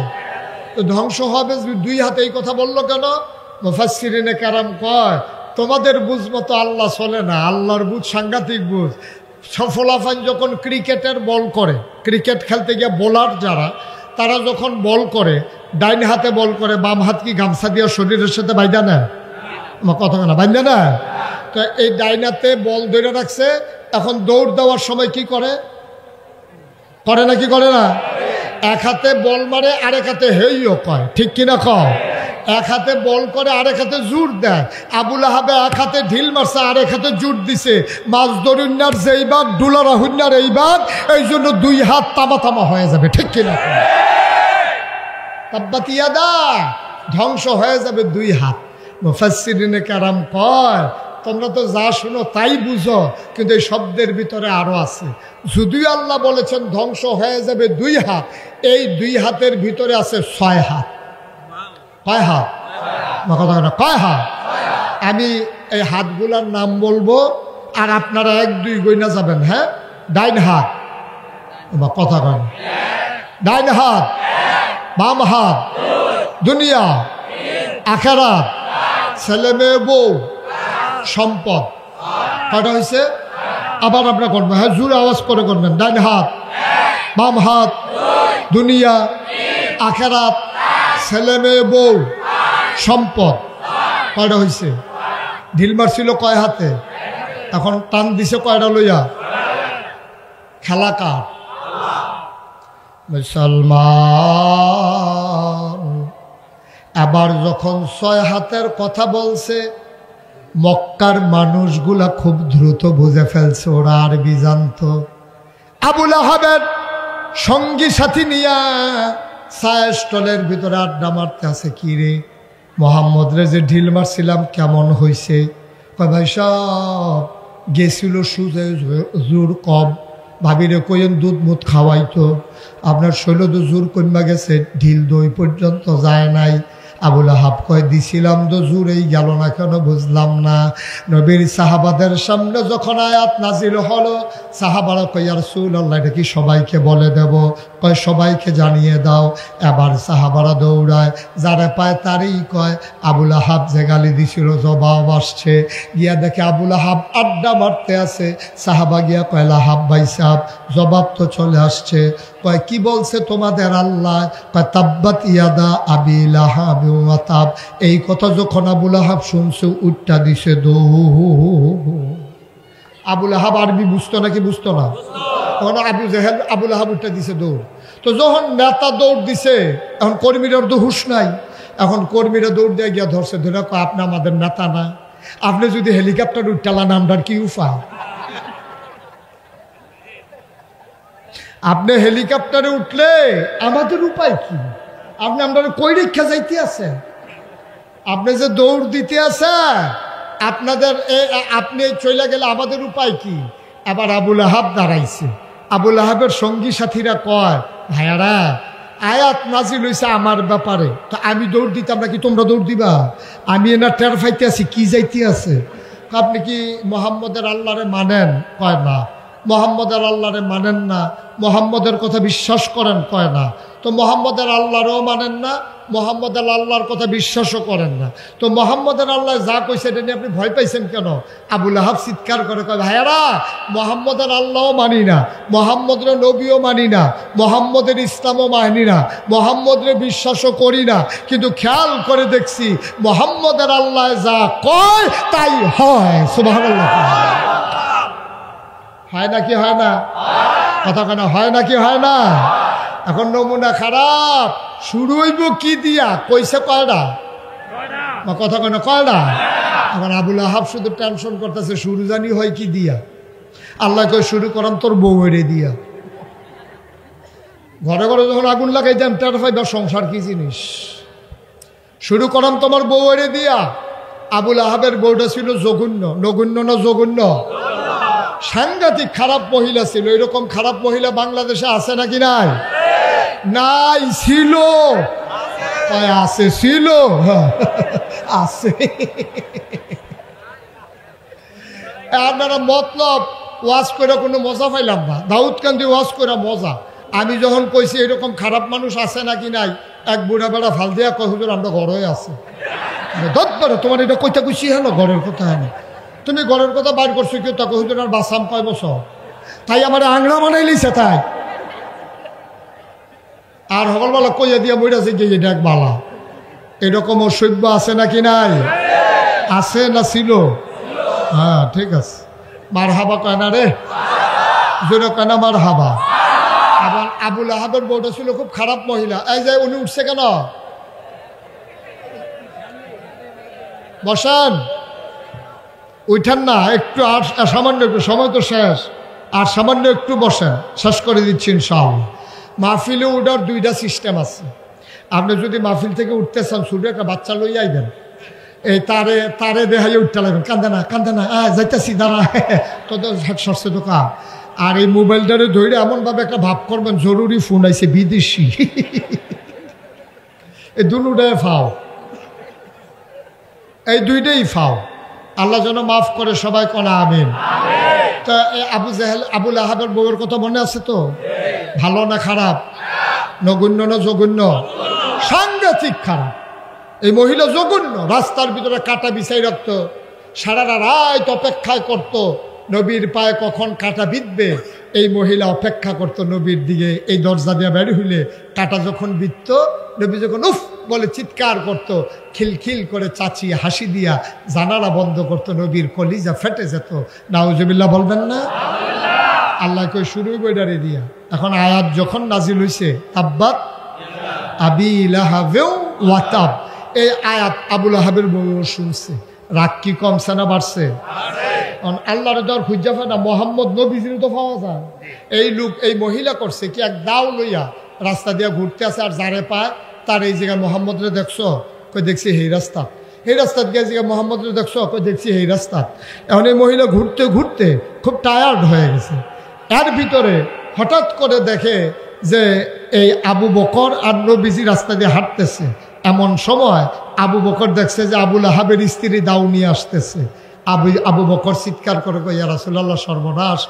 তো ধ্বংস হবে দুই হাতে। এই কথা বললো কেন? মুফাসসিরিনে কেরাম কয়, তোমাদের বুঝ মতো আল্লাহ চলে না, আল্লাহর বুঝ সাংঘাতিক বুঝ। সফলাফান যখন ক্রিকেটের বল করে, ক্রিকেট খেলতে গিয়ে বোলার যারা, তারা যখন বল করে, ডাইন হাতে বল করে, বাম হাত কি গামছা দিয়ে শরীরের সাথে বাইন্দা নেয়? আমার কথা না, বাইন্দা নেয়? তো এই ডাইন হাতে বল ধরে রাখছে, এখন দৌড় দেওয়ার সময় কি করে? করে না কি করে না? এক হাতে বল মারে, আরেক হাতে হেইও কয়, ঠিক কিনা কও? এক হাতে বল করে, আরেক হাতে জোর দেয়। আবু লাহাবে এক হাতে ঢিল মারছে, আরেক হাতে জোর দিছে। মাছ ধরুন্যার যেই বাঘ, ডুলারা হুন্যার এই বাঘ, এই জন্য দুই হাত তামা তামা হয়ে যাবে, ঠিক কিনা? তাব্বাত ইয়াদা, ধ্বংস হয়ে যাবে দুই হাত। মুফাসসিরিনে কেরাম কয় তোমরা তো যা শুনো তাই বুঝো, কিন্তু এই শব্দের ভিতরে আরো আছে। যদিও আল্লাহ বলেছেন ধ্বংস হয়ে যাবে দুই হাত, এই দুই হাতের ভিতরে আছে 6 হাত। কয় হাত? কথা না, কয় হাত? আমি এই হাতগুলার নাম বলবো আর আপনারা 1 2 গইনা যাবেন। হ্যাঁ, ডাইন হাত, কথা কন, ডাইন হাত, বাম হাত, দুনিয়া, আখিরাত, ছেলে মেয়ে বউ, সম্পদ। কয়টা হয়েছে? আবার আপনারা করবেন, হ্যাঁ জোরে আওয়াজ করে করবেন। ডাইন হাত, বাম হাত, দুনিয়া, আখিরাত, ছেলে মেয়ে বউ, সম্পদ। কয়টা হয়েছে? ঢিল মারছিল কয় হাতে? এখন টান দিছে কয়টা লইয়া? খেলা কার? মুসলমান। আবার যখন 6 হাতের কথা বলছে, মক্কার মানুষগুলা খুব দ্রুত বুঝে ফেলছে, ওরা আরবি জানতো। আবু লাহাবের সঙ্গী সাথী নিয়া চায়ের স্টলের ভিতরে আড্ডা মারতে আছে। কি রে মোহাম্মদ রে যে ঢিল মারছিলাম কেমন হয়েছে? কয় ভাই সব গেছিল সুজে জোর কম, ভাবিরে কইন দুধ মুধ খাওয়াইতো, আপনার শৈল তো জোর কমা গেছে, ঢিল দই পর্যন্ত যায় নাই। আবু লাহাব কয় দিছিলাম তো জোরেই গেল না কেন বুঝলাম না। নবীর সাহাবাদের সামনে যখন আয়াত নাজিল হলো, সাহাবারা কয় ইয়া রাসূলুল্লাহ এটা কি সবাইকে বলে দেব? কয় সবাইকে জানিয়ে দাও। এবার সাহাবারা দৌড়ায়, যারা পায় তারই কয়। আবু লাহাব যে গালি দিছিল জবাব আসছে, গিয়া দেখে আবু লাহাব আড্ডা মারতে আছে। সাহাবা গিয়া কয় লাহাব ভাই সাহেব জবাব তো চলে আসছে। কয় কি বলছে তোমাদের আল্লাহ? কয় তাব্বাত ইয়াদা আবি লাহাব ওয়া তাব। এই কথা যখন আবু লাহাব শুনছে উঠটা দিছে দৌড়। আবু লাহাব আরবি বুঝতো নাকি বুঝতো না? তখন আবু লাহাব উঠটা দিছে দৌড়। তো যখন নেতা দৌড় দিছে, এখন কর্মীরা তো হুঁশ নাই। এখন কর্মীরা দৌড় দিয়ে গিয়া ধরছে, ধরে কয় আপনি আমাদের নেতা না, আপনি যদি হেলিকপ্টার উঠটালান আমরার কি উপায়? আপনি হেলিকপ্টারে উঠলে আমাদের উপায় কি? আপনি আমরা কই রেখা যাইতে আছে? আপনি যে দৌড় দিতে আছে আপনাদের, আপনি চলে গেলে আমাদের উপায় কি? আবার আবু লাহাব দাঁড়াইছে। আবু লাহাবের সঙ্গী সাথীরা কয় ভাইয়ারা আয়াত নাজিল হইছে আমার ব্যাপারে, তো আমি দৌড় দিতাম নাকি তোমরা দৌড় দিবা? আমি এনা টের ফাইতে আছি কি যাইতে আছে। আপনি কি মোহাম্মদের আল্লাহরে মানেন? কয় না। মোহাম্মদের আল্লাহরে মানেন না, মোহাম্মদের কথা বিশ্বাস করেন? কয় না। তো মোহাম্মদের আল্লাহরও মানেন না, মোহাম্মদের আল্লাহর কথা বিশ্বাসও করেন না, তো মোহাম্মদের আল্লাহ যা কইছে এটা নিয়ে আপনি ভয় পাইছেন কেন? আবু লাহাব চিৎকার করে কয় ভাইয়ারা মোহাম্মদের আল্লাহও মানি না, মোহাম্মদের নবীও মানি না, মোহাম্মদের ইসলামও মানি না, মোহাম্মদের বিশ্বাসও করি না, কিন্তু খেয়াল করে দেখছি মোহাম্মদের আল্লাহ যা কয় তাই হয়। সুবহানাল্লাহ। হয় নাকি হয় না? কথা কেন হয় নাকি হয় না? এখন নমুনা খারাপ। শুরু হইব কি দিয়া? কইছে কয়টা? কথা কেন কয়টা? এখন আবু লাহাব শুধু টেনশন করতেছে শুরু জানি হয় কি দিয়া। আল্লাহ কই শুরু করান তোর বউয়েরে দিয়া। ঘরে ঘরে যখন আগুন লাগাই দেন টের পাইবা সংসার কি জিনিস। শুরু করান তোমার বউয়েরে দিয়া। আবু লাহাবের বউটা ছিল জঘন্য, নগণ্য না জঘন্য? সাংঘাতিক খারাপ মহিলা ছিল। এরকম খারাপ মহিলা বাংলাদেশে আছে নাকি নাই? নাই, ছিল। আছে, ছিল, আছে। আপনারা মতলব ওয়াজ করে কোনো মজা পাইলাম না। দাউদ কান্দি ওয়াজ করে মজা। আমি যখন কইছি এরকম খারাপ মানুষ আছে নাকি নাই, এক বুড়া বেড়া ফাল দিয়া কয় হুজুর আমরা ঘরে আছে। তোমার এটা কইতা কইছি হ্যাঁ ঘরের কথা হ্যাঁ, তুমি ঘরের কথা বাইর করছো কেউ তাকে হুজুর আর বাসাম কয় বছর, তাই আমার আংলা বানাই লিছে তাই। আর সকালবেলা কইয়া দিয়া বইরাছে গিয়ে ডাক বালা। এরকম অসভ্য আছে নাকি নাই? আছে না ছিল? হ্যাঁ ঠিক আছে। মার হাবা কয় না রে, জোরে কয় না মার হাবা। আবার আবু লাহাবের বউটা ছিল খুব খারাপ মহিলা। এই যে উনি উঠছে কেন? বসান, উঠান না একটু। আর সামান্য একটু, সময় তো শেষ। আর সামান্য একটু বসেন, শেষ করে দিচ্ছি ইনশাআল্লাহ। মাহফিলে ওঠার দুইটা সিস্টেম আছে। আপনি যদি মাহফিল থেকে উঠতে চান ছোট একটা বাচ্চা লই আইবেন, এই তারে দেখাইয়ে উঠতে লাগবেন, কান্দে না যাইতেছি দাঁড়া তোদের সরষে দোকান। আর এই মোবাইলটারে ধরে এমনভাবে একটা ভাব করবেন জরুরি ফোন আইছে বিদেশি। এই দুটাই ফাও, এই দুইটাই ফাও। আল্লাহ যেন মাফ করে, সবাই কোনা আমিন। তা আবুল আহাবের বউয়ের কথা মনে আছে তো? ভালো না খারাপ? নগণ্য না জঘন্য? সাংঘাতিক খারাপ। এই মহিলা জঘন্য। রাস্তার ভিতরে কাটা বিছাই রাখত, সারা রাত অপেক্ষায় করত নবীর পায়ে কখন কাটা বিঁধবে। এই মহিলা অপেক্ষা করত নবীর দিকে। এই দরজা দিয়ে বের হইলে কাটা যখন বিঁধত, নবী যখন উফ বলে চিৎকার করত, খিলখিল করে চাচি হাসি দিয়া জানালা বন্ধ করত, নবীর কলিজা ফেটে যেত। নাউজুবিল্লাহ বলবেন না? আল্লাহ কই শুরুই বইডারে দিয়া। এখন আয়াত যখন নাজিল হইছে তাব্বাত আবি লাহাবেও ওয়াতাব, এই আয়াত আবুল আহাবের বউ শুনছে। রাগ কি কমছে না বাড়ছে? আল্লাহর দর খুঁজা পায় না, মোহাম্মদ নবীজির তো পাওয়া যায়। এই লোক, এই মহিলা করছে কি, এক দাও লইয়া রাস্তা দিয়ে ঘুরতে আছে, আর যারে পায় তার এই জায়গায় মোহাম্মদরে দেখছো, কই দেখছি এই রাস্তা, এই রাস্তাত গিয়ে জায়গায় মোহাম্মদরে দেখছো, কই দেখছি এই রাস্তা। এখন এই মহিলা ঘুরতে ঘুরতে খুব টায়ার্ড হয়ে গেছে। এর ভিতরে হঠাৎ করে দেখে যে এই আবু বকর আর নবীজি রাস্তা দিয়ে হাঁটতেছে। এমন সময় আবু বকর দেখছে যে আবুল আহাবের স্ত্রী দাও নিয়ে আসতেছে। আবু বকর চিৎকার করে কই, ইয়া রাসূলুল্লাহ সর্বনাশ,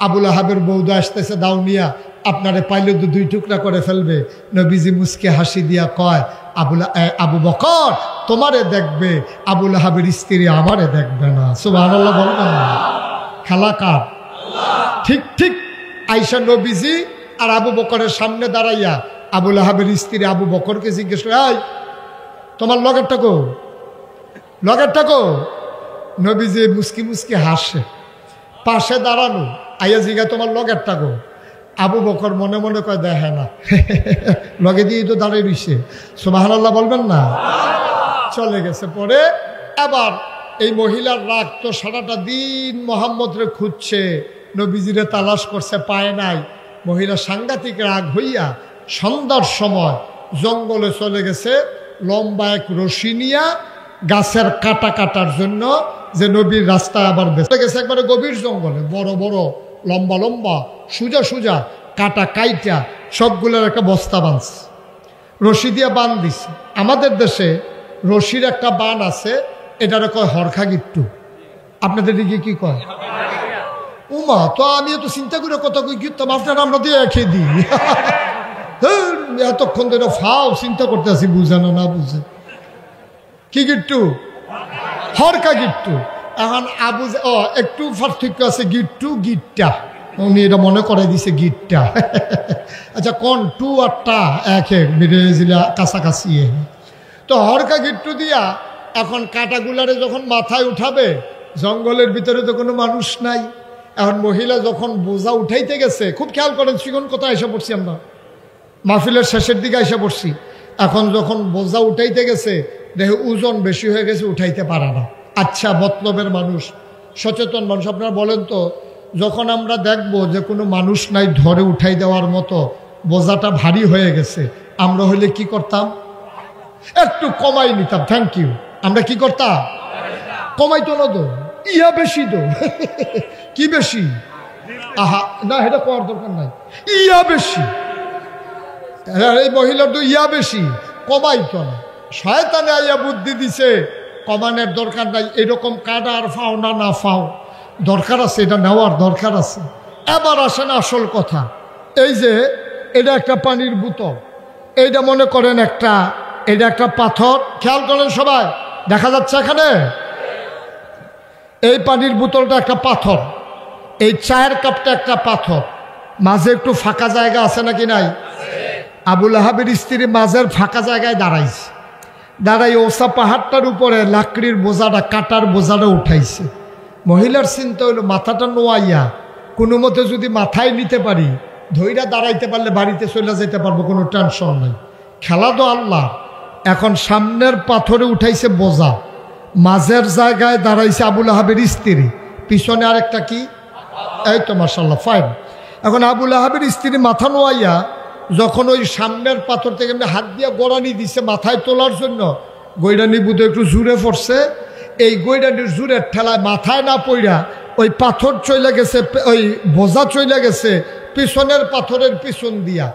আবুল আহাবের বৌদা আসতেছে দাও নিয়া, আপনারে পাইলে তো দুই টুকরা করে ফেলবে। নবীজি মুসকে হাসি দিয়া কয়, আবু বকর তোমারে দেখবে, আবুল আহাবের স্ত্রী আমারে দেখবে না। সুবহানাল্লাহ বলবেন না? খেলা কার? ঠিক ঠিক আইসা নবীজি আর আবু বকরের সামনে দাঁড়াইয়া আবুল আহাবের স্ত্রী আবু বকরকে জিজ্ঞেস করে, এই তোমার লগেরটা কো, লগেরটা কো? নবীজি মুসকি মুসকি হাসে। পাশে দাঁড়ানো আইয়া জিগা তোমার লগেরটা কো? আবু বকর মনে মনে কয় দেখে না, লগে দিয়ে তো দাঁড়িয়ে রইছে। সুবহানাল্লাহ বলবেন না? চলে গেছে। পরে আবার এই মহিলার রাগ তো সারাটা দিন মোহাম্মদরে খুঁজছে, নবীজিরে তালাশ করছে, পায় নাই। মহিলা সাংঘাতিক রাগ হইয়া সন্ধ্যার সময় জঙ্গলে চলে গেছে, লম্বা এক রশি নিয়া গাছের কাটা কাটার জন্য, যে নবীর রাস্তা আবার বেঁচে গেছে। একবারে গভীর জঙ্গলে বড় বড় লম্বা লম্বা সোজা সোজা কাটা কাইটা সবগুলোর একটা বস্তা বাঁধছে, রশি দিয়ে বান দিছে। আমাদের দেশে রশির একটা বান আছে, এটারে কয় হরখা গিট্টু। আপনাদের দিকে কি কয়? উমা তো আমি তো চিন্তা করে কথা কই গিটতাম, আপনারা আমরা দিয়ে খেয়ে দিই। এতক্ষণ ধরে ফাও চিন্তা করতে আছি, বুঝে না না বুঝে। কি গিট্টু? হরকা গিট্টু। এখন একটু পার্থক্য আছে, গিট্টু গিট্টা, উনি এটা মনে করে দিছে গিট্টা। আচ্ছা কোন টু আর টা এক মিলেজিলা কাছাকাছি। তো হরকা গিট্টু দিয়া এখন কাটাগুলারে যখন মাথায় উঠাবে, জঙ্গলের ভিতরে তো কোনো মানুষ নাই। এখন মহিলা যখন বোঝা উঠাইতে গেছে, খুব খেয়াল করেন চিকন কোথায় এসে পড়ছি আমরা, মাহফিলের শেষের দিকে এসে পড়ছি। এখন যখন বোঝা উঠাইতে গেছে, দেখে ওজন বেশি হয়ে গেছে, উঠাইতে পারে না। আচ্ছা মতলবের মানুষ, সচেতন মানুষ, আপনারা বলেন তো, যখন আমরা দেখব যে কোনো মানুষ নাই ধরে উঠাই দেওয়ার মতো, বোঝাটা ভারী হয়ে গেছে, আমরা হইলে কি করতাম? একটু কমাই নিতাম। Thank you. আমরা কি করতাম? কমাইতো না তো, ইয়া বেশি তো। কি বেশি? আহা না, এটা করার দরকার নাই, ইয়া বেশি। এই মহিলার তো ইয়া বেশি, কমাইতো না। শয়তানে আইয়া বুদ্ধি দিছে কমানোর দরকার নাই। এরকম কাটা আর ফাও না, না ফাও দরকার আছে, এটা নেওয়ার দরকার আছে। এবার আসেন আসল কথা। এই যে এটা একটা পানির বোতল, এইটা মনে করেন এটা একটা পাথর। খেয়াল করেন সবাই, দেখা যাচ্ছে এখানে এই পানির বোতলটা একটা পাথর, এই চায়ের কাপটা একটা পাথর, মাঝে একটু ফাঁকা জায়গা আছে নাকি নাই? আবুল আহাবের স্ত্রী মাঝের ফাঁকা জায়গায় দাঁড়াইছে, দাঁড়াই ওসা পাহাড়টার উপরে লাকড়ির বোঝাটা, কাটার বোঝাটা উঠাইছে। মহিলার চিন্তা হইল মাথাটা নোয়াইয়া কোনো মতে যদি মাথায় নিতে পারি, ধৈরা দাঁড়াইতে পারলে বাড়িতে চলে যেতে পারবো, কোনো টেনশন নাই। খেলা তো আল্লাহ। এখন সামনের পাথরে উঠাইছে বোঝা, মাঝের জায়গায় দাঁড়াইছে আবুল আহাবের স্ত্রী, পিছনে আরেকটা কি, এই তো মাশাআল্লাহ ফাইন। এখন আবুল আহাবের স্ত্রী মাথা নোয়াইয়া যখন ওই সামনের পাথর থেকে এমনি হাত দিয়ে গোড়ানি দিছে মাথায় তোলার জন্য, গৈরানি বুধ একটু জুড়ে পড়ছে। এই গৈরানির জুড়ের ঠেলায় মাথায় না পড়া ওই পাথর চলে গেছে, ওই বোঝা চলে গেছে পিছনের পাথরের পিছন দিয়া।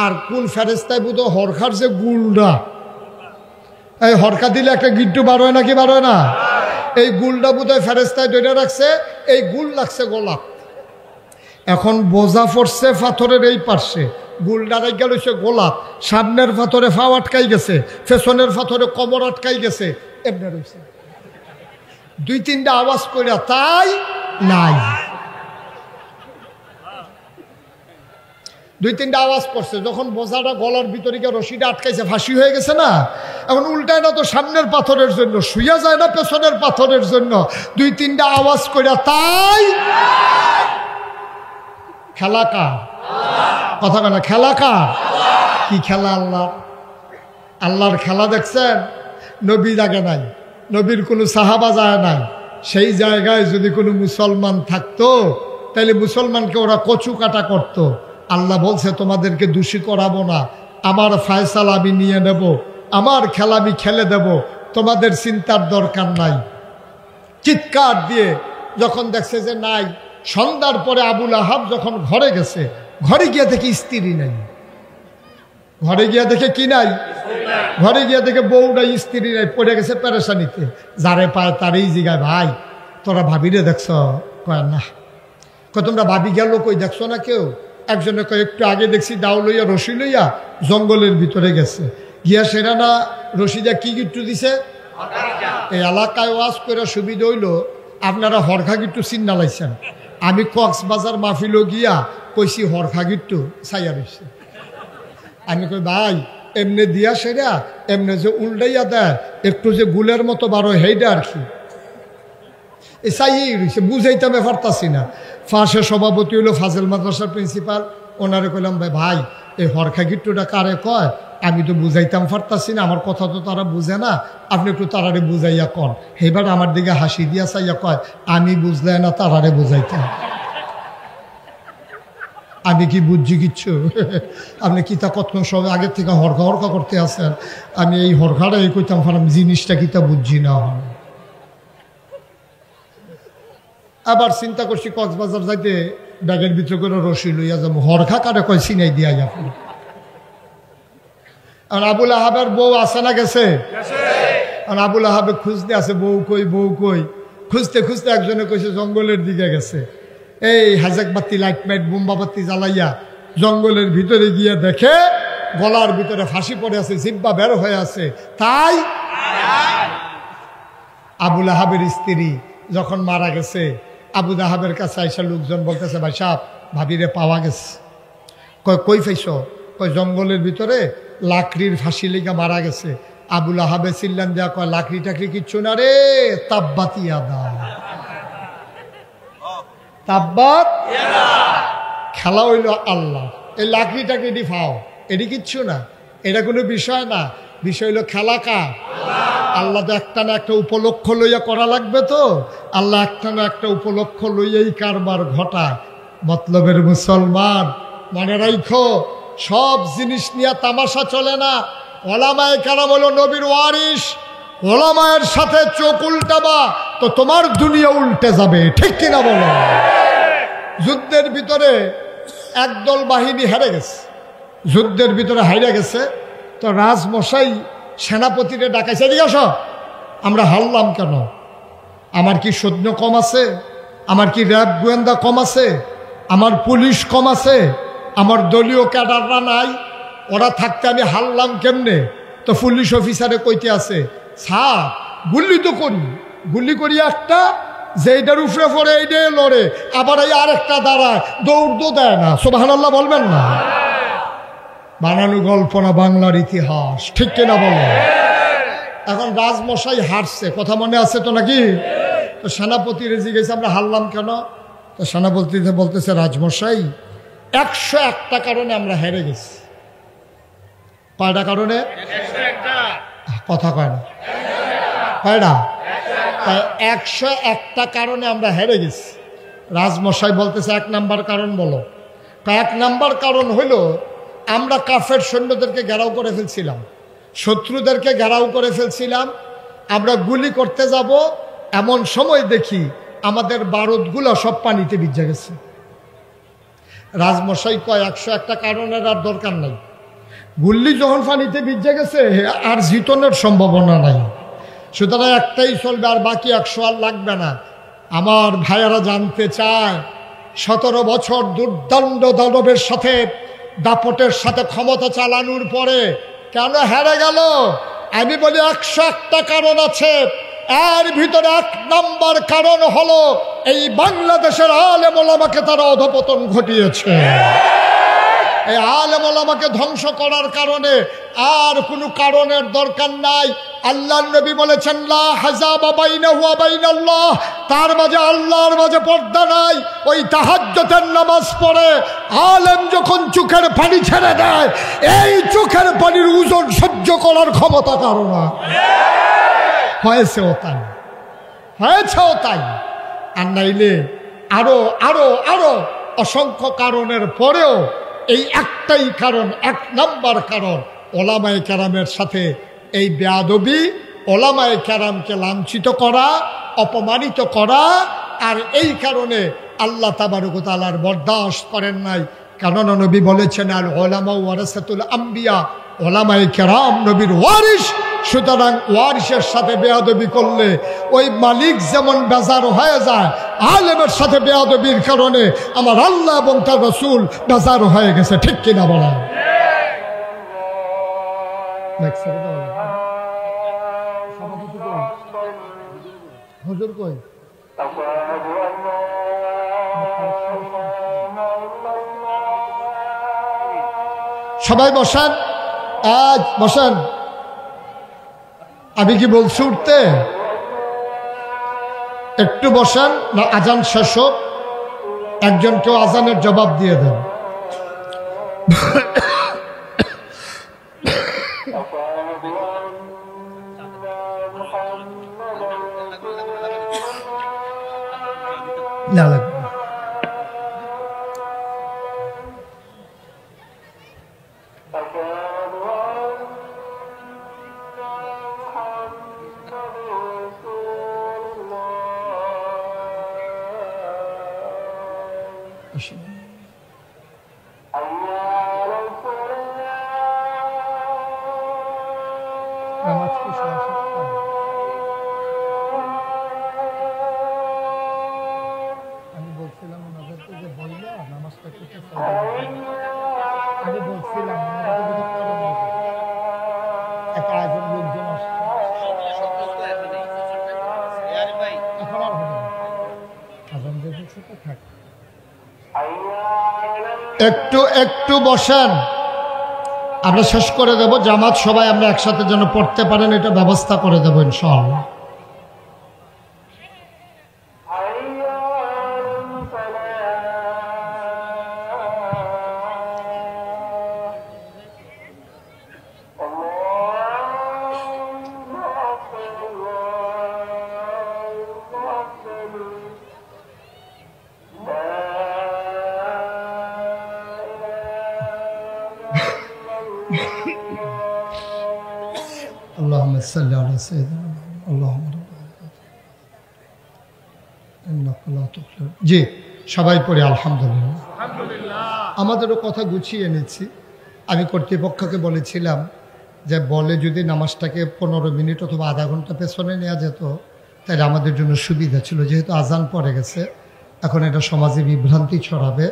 আর কোন ফেরেস্তায় বুধ হরখার যে গুলটা, এই হরকা দিলে একটা গিট্টু বার হয় নাকি বার হয় না, এই গুলটা বোধহয় ফেরেস্তায় ধরে রাখছে, এই গুল লাগছে গোলাপ। এখন বোঝা পড়ছে পাথরের এই পার্শ্বে, গুলটা রেখে রয়েছে গোলাপ, সামনের পাথরে ফাও আটকাই গেছে, পেছনের পাথরে কমর আটকাই গেছে, এমনি রয়েছে। দুই তিনটা আওয়াজ করে তাই নাই, দুই তিনটা আওয়াজ করছে। যখন বোঝাটা গলার ভিতরে গিয়ে রশিটা আটকাইছে, ফাঁসি হয়ে গেছে না, এখন উল্টায় না তো সামনের পাথরের জন্য, শুয়ে যায় না পেছনের পাথরের জন্য, দুই তিনটা আওয়াজ করে তাই। খেলা কার? কথা বলে খেলা কার? কি খেলা? আল্লাহ। আল্লাহর খেলা দেখছেন? নবী জাগে নাই, নবীর কোনো সাহাবা যায় নাই। সেই জায়গায় যদি কোনো মুসলমান থাকতো তাহলে মুসলমানকে ওরা কচু কাটা করতো। আল্লাহ বলছে তোমাদেরকে দোষী করাবো না, আমার ফয়সালা আমি নিয়ে নেব, আমার খেলা আমি খেলে দেব, তোমাদের চিন্তার দরকার নাই। চিৎকার দিয়ে যখন দেখছে যে নাই, সন্ধ্যার পরে আবুল আহাব যখন ঘরে গেছে, ঘরে গিয়ে দেখে স্ত্রী নাই, ঘরে গিয়ে দেখে কি নাই, ঘরে গিয়ে দেখে বউ নাই, স্ত্রী নাই, পড়ে গেছে পেরেশানিতে। যারে পায় তারই জিগায় ভাই তোরা ভাবিরে দেখছ? কয় না। কয় তোমরা ভাবি গেল কই, দেখছো না কেউ? একজনে কয় একটু আগে দেখছি দাও লইয়া রশি লইয়া জঙ্গলের ভিতরে গেছে, গিয়া সেরা না রশি দিয়া কি গিট্টু দিছে। এই এলাকায় ওয়াজ করে সুবিধা হইল আপনারা হরখা গিট্টু চিন্না লাইছেন, আমি কক্সবাজার মাহফিলও গিয়া কইছি হরখা গিট্টু ছাইয়া রয়েছে। আমি কই ভাই এমনি দিয়া সেরা এমনি যে উল্টাইয়া দেয় একটু যে গুলের মতো বারো হেইডা আর কি, এ চাইয়েই রয়েছে, বুঝাইতে আমি পারতাছি না। ফাঁসে সভাপতি হইল ফাজেল মাদ্রাসার প্রিন্সিপাল, ওনারে কইলাম ভাই ভাই এই হরখা গিট্টুটা কারে কয়, আমি তো বুঝাইতাম পারতাছি না, আমার কথা তো তারা বুঝে না, আপনি একটু তারারে বুঝাইয়া কন। এবার আমার দিকে হাসি দিয়া চাইয়া কয় আমি বুঝলে না তারারে বুঝাইতাম, আমি কি বুঝছি কিচ্ছু? আপনি কিতা কতক্ষণ সময় আগের থেকে হরখা হরখা করতে আসেন, আমি এই হরখাটা এই কইতাম পারলাম জিনিসটা কিতা বুঝছি না। আবার চিন্তা করছি কক্সবাজার যাইতে ব্যাগের ভিতরে করে রশি লইয়া যাবো, হরখা কারে কয় চিনাই দিয়া যাবো। আর আবুল আহাবের বউ আছে না গেছে? আর আবুল আহাবে খুঁজতে আছে বউ কই বউ কই, খুঁজতে খুঁজতে একজনে কইছে জঙ্গলের দিকে গেছে। এই হাজাক বাতি লাইট মাইট বোম্বা বাতি জ্বালাইয়া জঙ্গলের ভিতরে গিয়ে দেখে গলার ভিতরে ফাঁসি পড়ে আছে, জিব্বা বের হয়ে আছে। তাই আবুল আহাবের স্ত্রী যখন মারা গেছে, আবুল আহাবের কাছে আইসা লোকজন বলতেছে ভাই সাহেব ভাবিরে পাওয়া গেছে। কয় কই পাইছ? কয় জঙ্গলের ভিতরে লাকড়ির ফাঁসি লেগে মারা গেছে। আবুল আহাবে চিল্লান দেয়া কয় লাকড়ি টাকড়ি কিচ্ছু না রে, তাব্বাত ইয়াদা, তাব্বাত খেলা হইল আল্লাহ। এই লাকড়ি টাকড়ি ফাও এটি কিচ্ছু না, এটা কোনো বিষয় না, বিষয় হইল খেলা কার? আল্লাহ তো একটা না একটা উপলক্ষ লইয়া করা লাগবে, তো আল্লাহ একটা না একটা উপলক্ষ লইয়াই কারবার ঘটায়। মতলবের মুসলমান মনে রাখো, সব জিনিস নিয়ে তামাশা চলে না। ওলামায়ে কেরাম হলো নবীর ওয়ারিস, ওলামায়ের সাথে চোখ উল্টাবা তো তোমার দুনিয়া উল্টে যাবে, ঠিক কিনা বলো? যুদ্ধের ভিতরে একদল বাহিনী হেরে গেছে, যুদ্ধের ভিতরে হাইরা গেছে, তো রাজমশাই সেনাপতিরে ডাকাইছে, এদিকে আসো, আমরা হারলাম কেন? আমার কি সৈন্য কম আছে? আমার কি র্যাব গোয়েন্দা কম আছে? আমার পুলিশ কম আছে? আমার দলীয় ক্যাডাররা নাই? ওরা থাকতে আমি হারলাম কেমনে? তো পুলিশ অফিসারে কইতে আছে স্যার গুলি তো করি, গুলি করি একটা, যেইটার উপরে পড়ে এইটাই লড়ে, আবার এই আরেকটা দাঁড়ায়, দৌড় তো দেয় না। সুবহানাল্লাহ বলবেন না? বানানো গল্প না, বাংলার ইতিহাস, ঠিক কিনা বলো? এখন রাজমশাই হারছে, কথা মনে আছে তো নাকি? তো সেনাপতি রেজি গেছে আমরা হারলাম কেন? তো সেনাপতি বলতেছে রাজমশাই 101টা কারণে আমরা হেরে গেছি। কয়টা কারণে? কথা কয় না, কয়টা? 101টা কারণে আমরা হেরে গেছি। রাজমশাই বলতেছে 1 নাম্বার কারণ বলো। 1 নাম্বার কারণ হইল আমরা কাফের সৈন্যদেরকে ঘেরাও করে ফেলছিলাম, শত্রুদেরকে ঘেরাও করে ফেলছিলাম। আমরা গুলি করতে যাব, এমন সময় দেখি আমাদের বারুদগুলো সব পানিতে ভিজে গেছে। রাজমশাই কয় 101টা কারণের আর দরকার নাই, গুল্লি যখন পানিতে ভিজে গেছে আর জিতনের সম্ভাবনা নাই, সুতরাং একটাই চলবে, আর বাকি 100 আর লাগবে না। আমার ভাইয়ারা জানতে চায় 17 বছর দুর্দণ্ড দানবের সাথে দাপটের সাথে ক্ষমতা চালানোর পরে কেন হেরে গেল? আমি বলি 101টা কারণ আছে। এর ভিতরে 1 নম্বর কারণ হলো এই বাংলাদেশের আলেম ওলামাকে তারা অধপতন ঘটিয়েছে। এই আলেম ওলামাকে ধ্বংস করার কারণে আর কোনো কারণের দরকার নাই। আল্লাহর নবী বলেছেন লা হাজাবা বাইনাহু ওয়া বাইনাল্লাহ, তার মাঝে আল্লাহর মাঝে পর্দা নাই। ওই তাহাজ্জুদের নামাজ পড়ে আলেম যখন চোখের পানি ছেড়ে দেয়, এই চোখের পানির ওজন সহ্য করার ক্ষমতা কারো না। হয়েছেও তাই, হয়েছেও তাই। আর নাইলে আরো আরো আরো অসংখ্য কারণের পরেও এই একটাই কারণ, 1 নম্বর কারণ ওলামায়ে কেরামের সাথে এই বেয়াদবি, ওলামায়ে কেরামকে লাঞ্ছিত করা, অপমানিত করা। আর এই কারণে আল্লাহ তাবারক ওয়া তাআলার বরদাশত করেন নাই। কারণ নবী বলেছেন আল উলামা ওয়ারাসাতুল আম্বিয়া, ওলামায়ে কেরাম নবীর ওয়ারিস। সুতরাং ওয়ারিসের সাথে বেয়াদবি করলে ওই মালিক যেমন বেজার হয়ে যায়, আলেমের সাথে বেয়াদবির কারণে আমার আল্লাহ এবং তার রাসূল বেজার হয়ে গেছে। ঠিক কিনা বলেন? হুজুর কই? সবাই বসেন, আজ বসেন। আমি কি বলছি উঠতে? একটু বসেন না, আজান শেষ হোক, একজন কেউ আজানের জবাব দিয়ে দেন। না লাগবে। আমি বলছিলাম ওনাদেরকে যে বললো নামাজটা করতে, আমি বলছিলাম একটা আয়োজন লোকজন আসছে, এখন আর হবে না, আজান দেখেছে তো থাক। একটু একটু বসেন, আমরা শেষ করে দেব। জামাত সবাই আমরা একসাথে যেন পড়তে পারেন, এটা ব্যবস্থা করে দেবো ইনশাআল্লাহ। اللهم صل على سيدنا اللهم انك لا تخلف। জি, সবাই পড়ে আলহামদুলিল্লাহ। আমাদেরও কথা গুছিয়ে এনেছি। আমি কর্তৃপক্ষকে বলেছিলাম যে বলে যদি নামাজটাকে 15 মিনিট অথবা আধা ঘন্টা পেছনে নেওয়া যেত তাহলে আমাদের জন্য সুবিধা ছিল। যেহেতু আজান পড়ে গেছে, এখন এটা সমাজে বিভ্রান্তি ছড়াবে।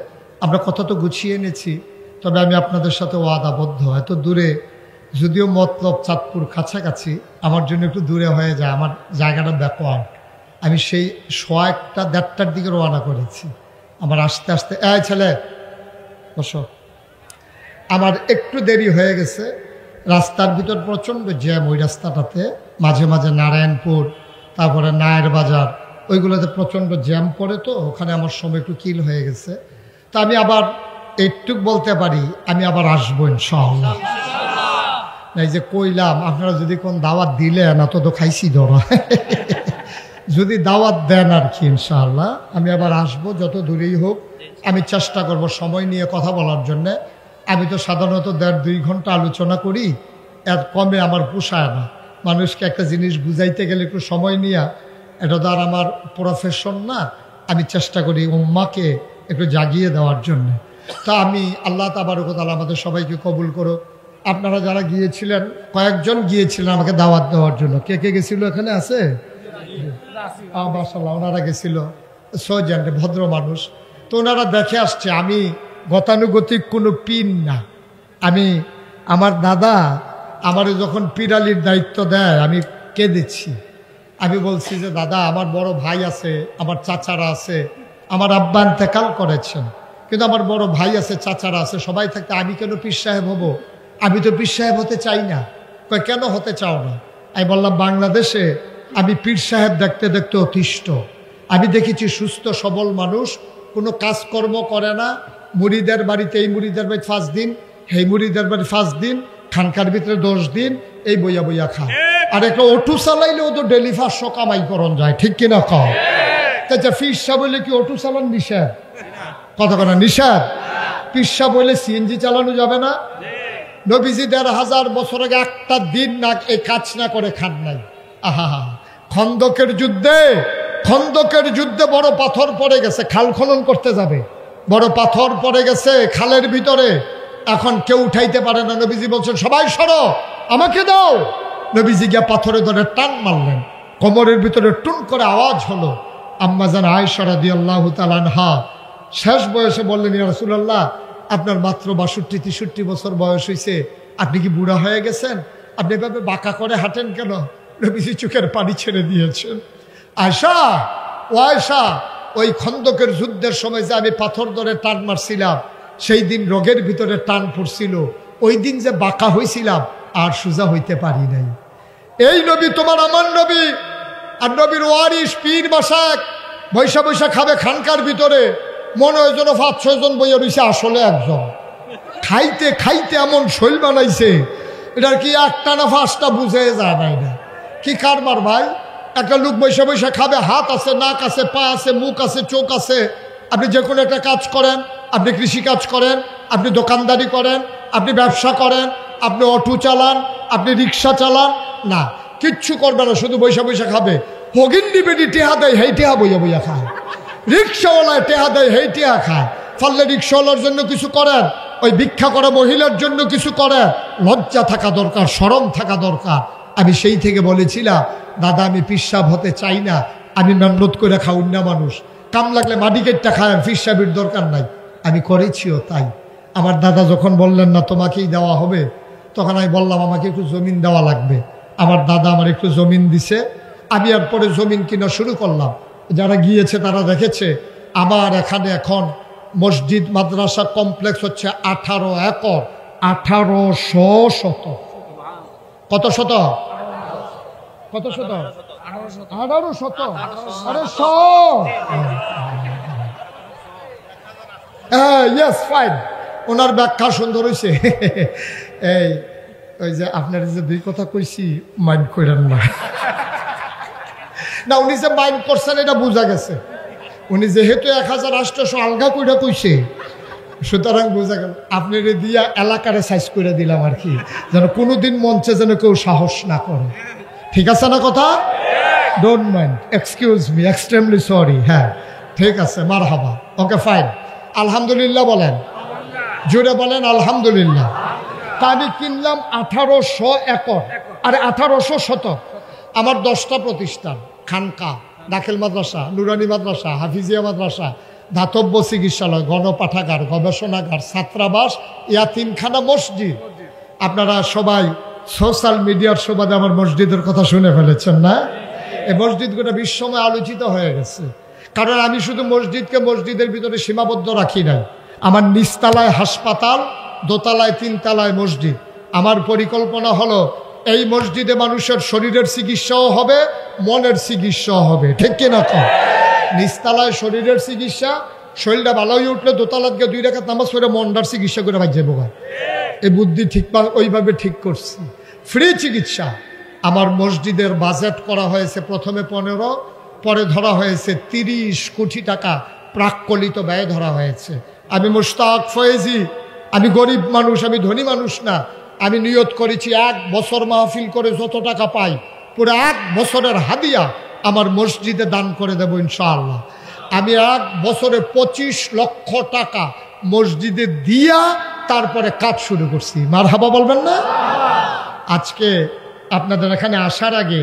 আমরা কথা তো গুছিয়ে এনেছি, তবে আমি আপনাদের সাথে ওয়াদাবদ্ধ। এত দূরে, যদিও মতলব চাঁদপুর কাছাকাছি, আমার জন্য একটু দূরে হয়ে যায়, আমার জায়গাটা ব্যাকওয়ার্ড। আমি সেই 1:30টার দিকে রওনা করেছি। আমার আস্তে আস্তে ছেলে বসো, আমার একটু দেরি হয়ে গেছে। রাস্তার ভিতর প্রচণ্ড জ্যাম, ওই রাস্তাটাতে মাঝে মাঝে নারায়ণপুর, তারপরে নায়ের বাজার, ওইগুলোতে প্রচণ্ড জ্যাম পড়ে, তো ওখানে আমার সময় একটু কিল হয়ে গেছে। তা আমি আবার একটু বলতে পারি আমি আবার আসবো ইনশাআল্লাহ। এই যে কইলাম, আপনারা যদি কোন দাওয়াত দিলেন, অত তো খাইছি ধরা, যদি দাওয়াত দেন আর কি, ইনশাআল্লাহ আমি আবার আসবো, যত দূরেই হোক। আমি চেষ্টা করব সময় নিয়ে কথা বলার জন্যে। আমি তো সাধারণত 1.5-2 ঘন্টা আলোচনা করি, এর কমে আমার পোষায় না। মানুষকে একটা জিনিস বুঝাইতে গেলে একটু সময় নিয়ে, এটা তো আর আমার প্রফেশন না। আমি চেষ্টা করি উম্মাকে একটু জাগিয়ে দেওয়ার জন্য। তা আমি আল্লাহ তাবারক ওয়া তাআলা আমাদের সবাইকে কবুল করো। আপনারা যারা গিয়েছিলেন, কয়েকজন গিয়েছিলেন আমাকে দাওয়াত দেওয়ার জন্য। কে কে গেছিল এখানে আছে? মাশাআল্লাহ, ওনারা গেছিল, সৌজান ভদ্র মানুষ। তো ওনারা দেখে আসছে আমি গতানুগতিক কোনো পীর না। আমার দাদা আমার যখন পীরালির দায়িত্ব দেয় আমি কেঁদেছি। আমি বলছি যে দাদা, আমার বড় ভাই আছে, আমার চাচারা আছে, আমার আব্বা ইন্তেকাল করেছেন, কিন্তু আমার বড় ভাই আছে, চাচারা আছে, সবাই থাকতে আমি কেন পীর সাহেব হব? আমি তো পীর সাহেব হতে চাই না। কয় কেন হতে চাও না? আমি বললাম বাংলাদেশে আমি পীর সাহেব দেখতে দেখতে অতিষ্ঠ। আমি দেখেছি সুস্থ সবল মানুষ কোনো কাজকর্ম করে না, মুরিদের বাড়িতে এই মুরিদের বাড়ি 5 দিন, এই মুরিদের বাড়ি 5 দিন, খানকার ভিতরে 10 দিন, এই বইয়া বইয়া খা। আর একটা অটো চালাইলেও তো ডেলি 500 কামাই করন যায়, ঠিক কিনা কও? তাই পীর সাহেব বলে কি অটো চালান নিষেধ? কথা কথা নিষেধ। পীর সাহেব বলে সিএনজি চালানো যাবে না? নবীজি 1500 বছর আগে একটা দিন না এই কাজ না করে খান নাই। আহা, খন্দকের যুদ্ধে বড় পাথর পড়ে গেছে, খাল খনন করতে যাবে, বড় পাথর পড়ে গেছে খালের ভিতরে, এখন কেউ উঠাইতে পারে না। নবীজি বলছেন সবাই সরো, আমাকে দাও। নবীজি গিয়া পাথরে ধরে টান মারলেন, কোমরের ভিতরে টুন করে আওয়াজ হলো। আম্মা জান আয়েশা রাদিয়াল্লাহু তাআলা আনহা শেষ বয়সে বললেন, ইয়া রাসূলুল্লাহ, আপনার মাত্র 62-63 বছর বয়স হয়েছে, আপনি কি বুড়া হয়ে গেছেন? আপনি এভাবে বাঁকা করে হাঁটেন কেন? নবীজি চোখের পানি ছেড়ে দিয়েছেন। আয়েশা, ও আয়েশা, ওই খন্দকের যুদ্ধের সময় যে আমি পাথর ধরে টান মারছিলাম, সেই দিন রোগের ভিতরে টান পড়ছিল, ওই দিন যে বাঁকা হয়েছিলাম আর সোজা হইতে পারি নাই। এই নবী তোমার আমার নবী, আর নবীর ওয়ারিস পীর মাসাক বৈশা বৈশা খাবে খানকার ভিতরে, মনে হয় যেন 5-6 জন বইয়া রয়েছে, আসলে একজন। খাইতে খাইতে এমন শৈল বানাইছে, এটার কি একটা না 5টা বুঝে যায় না। এটা কি কারবার ভাই? একটা লোক বৈশা বৈশা খাবে, হাত আছে, নাক আছে, পা আছে, মুখ আছে, চোখ আছে। আপনি যে কোনো একটা কাজ করেন, আপনি কৃষিকাজ করেন, আপনি দোকানদারি করেন, আপনি ব্যবসা করেন, আপনি অটো চালান, আপনি রিক্সা চালান, না কিচ্ছু করবে না, শুধু বৈশা বৈশা খাবে। হগিন্ডি বেটি টেহা দেয়, হেই টেহা বইয়া বইয়া খায়। রিক্সাওয়ালায় টেহা দেয়, হেই টেহা খায়। ফলে রিক্সাওয়ালার জন্য কিছু করেন, ওই ভিক্ষা করা মহিলার জন্য কিছু করেন। লজ্জা থাকা দরকার, শরম থাকা দরকার। আমি সেই থেকে বলেছিলাম, দাদা আমি পীর সাহেব হতে চাই না, আমি মেহনত করে খাউন না মানুষ, কাম লাগলে মাডিকেটটা খায়, পীর সাহেবের দরকার নাই। আমি করেছিও তাই। আমার দাদা যখন বললেন না তোমাকেই দেওয়া হবে, তখন আমি বললাম আমাকে একটু জমিন দেওয়া লাগবে। আমার দাদা আমার একটু জমিন দিছে, আমি আর পরে জমিন কিনা শুরু করলাম। যারা গিয়েছে তারা দেখেছে আমার এখানে এখন মসজিদ মাদ্রাসা কমপ্লেক্স হচ্ছে 18 একর, 1800 শতক। কত শতক? কত শতক? 18 শতক। আরে 100। Yes, fine. ওনার ব্যাখ্যা সুন্দর হয়েছে। এই ওই যে আপনার যে 2 কথা কইছি, মাইন্ড করেন না। না, উনি যে মাইন্ড করছেন এটা বোঝা গেছে। উনি যেহেতু 1800 আলগা কইরা কইছে, সুতরাং বোঝা গেল। আপনার দিয়া এলাকারে সাইজ করে দিলাম আর কি, যেন কোনোদিন মঞ্চে যেন কেউ সাহস না করে। ঠিক আছে না কথা? Don't mind, excuse me, extremely sorry. হ্যাঁ ঠিক আছে, মারহাবা, ওকে ফাইন। আলহামদুলিল্লাহ বলেন, জোরে বলেন আলহামদুলিল্লাহ। তা আমি কিনলাম 1800 একর, আরে 1800 শতক। আমার 10টা প্রতিষ্ঠান, খানকা, দাখিল মাদ্রাসা, নুরানি মাদ্রাসা, হাফিজিয়া মাদ্রাসা, ধাতব্য চিকিৎসালয়, গণপাঠাগার, গবেষণাগার, ছাত্রাবাস, ইয়াতিমখানা, মসজিদ। আপনারা সবাই সোশ্যাল মিডিয়ার সুবাদে আমার মসজিদের কথা শুনে ফেলেছেন না? এই মসজিদগুলো বিশ্বময় আলোচিত হয়ে গেছে, কারণ আমি শুধু মসজিদকে মসজিদের ভিতরে সীমাবদ্ধ রাখি নাই। আমার নিচতলায় হাসপাতাল, দোতলায় 3 তলায় মসজিদ। আমার পরিকল্পনা হলো এই মসজিদে মানুষের শরীরের চিকিৎসাও হবে, মনের চিকিৎসাও হবে, ঠিক কিনা? নিচতলায় শরীরের চিকিৎসা, শরীরটা ভালো হয়ে উঠলে দোতলাত গিয়ে 2 রাকাত নামাজ পড়ে মনটার চিকিৎসা করে ভাই যাবো। এই বুদ্ধি ঠিক ওইভাবে ঠিক করছি। ফ্রি চিকিৎসা। আমার মসজিদের বাজেট করা হয়েছে প্রথমে 15, পরে ধরা হয়েছে 30 কোটি টাকা প্রাক্কলিত ব্যয় ধরা হয়েছে। আমি মুশতাক ফয়েজি আমি গরিব মানুষ, আমি ধনী মানুষ না। আমি নিয়ত করেছি 1 বছর মাহফিল করে যত টাকা পাই পুরো 1 বছরের হাদিয়া আমার মসজিদে দান করে দেব ইনশাআল্লাহ। আমি 1 বছরে 25 লক্ষ টাকা মসজিদে দিয়া তারপরে কাজ শুরু করছি। মারহাবা বলবেন না? আজকে আপনাদের এখানে আসার আগে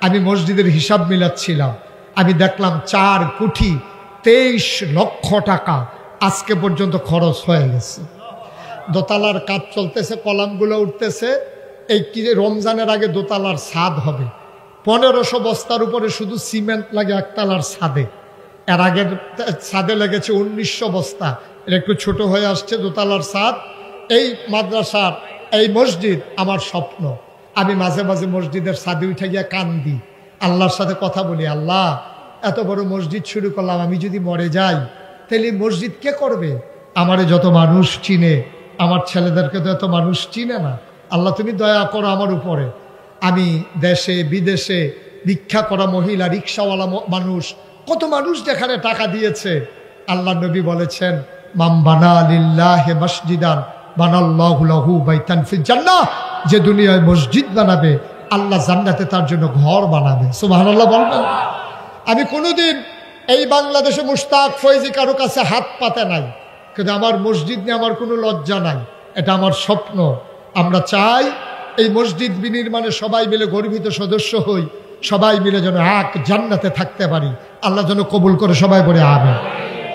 আমি মসজিদের হিসাব মিলাচ্ছিলাম, আমি দেখলাম 4 কোটি 23 লক্ষ টাকা আজকে পর্যন্ত খরচ হয়ে গেছে। দোতলার কাজ চলতেছে, কলামগুলো উঠতেছে। এই কি রমজানের আগে দোতলার ছাদ হবে। 1500 বস্তার উপরে শুধু সিমেন্ট লাগে একতলার ছাদে। এর আগের ছাদে লেগেছে 1900 বস্তা। এটা একটু ছোট হয়ে আসছে দোতলার ছাদ। এই মাদ্রাসার এই মসজিদ আমার স্বপ্ন। আমি মাঝে মাঝে মসজিদের ছাদে উঠে গিয়ে কান্দি, আল্লাহর সাথে কথা বলি, আল্লাহ এত বড় মসজিদ শুরু করলাম, আমি যদি মরে যাই তাহলে মসজিদ কে করবে? আমারে যত মানুষ চিনে, আমার ছেলেদেরকে তো এত মানুষ চিনে না। আল্লাহ তুমি দয়া করো আমার উপরে। আমি দেশে বিদেশে ভিক্ষা করা মহিলা, রিক্সাওয়ালা মানুষ, কত মানুষ যেখানে টাকা দিয়েছে। আল্লাহ নবী বলেছেন, মাম বানা লিল্লাহি মসজিদান বানাল্লাহু লাহু বাইতান ফিল জান্নাহ, যে দুনিয়ায় মসজিদ বানাবে আল্লাহ জান্নাতে তার জন্য ঘর বানাবে। সুবহানাল্লাহ বলবেন? আমি কোনোদিন এই বাংলাদেশে মুশতাক ফয়জি কারো কাছে হাত পাতে নাই, কিন্তু আমার মসজিদ নিয়ে আমার কোনো লজ্জা নাই। এটা আমার স্বপ্ন। আমরা চাই এই মসজিদ বিনির্মাণে সবাই মিলে গর্বিত সদস্য হই, সবাই মিলে যেন এক জান্নাতে থাকতে পারি। আল্লাহ যেন কবুল করে সবাই বলে আমিন।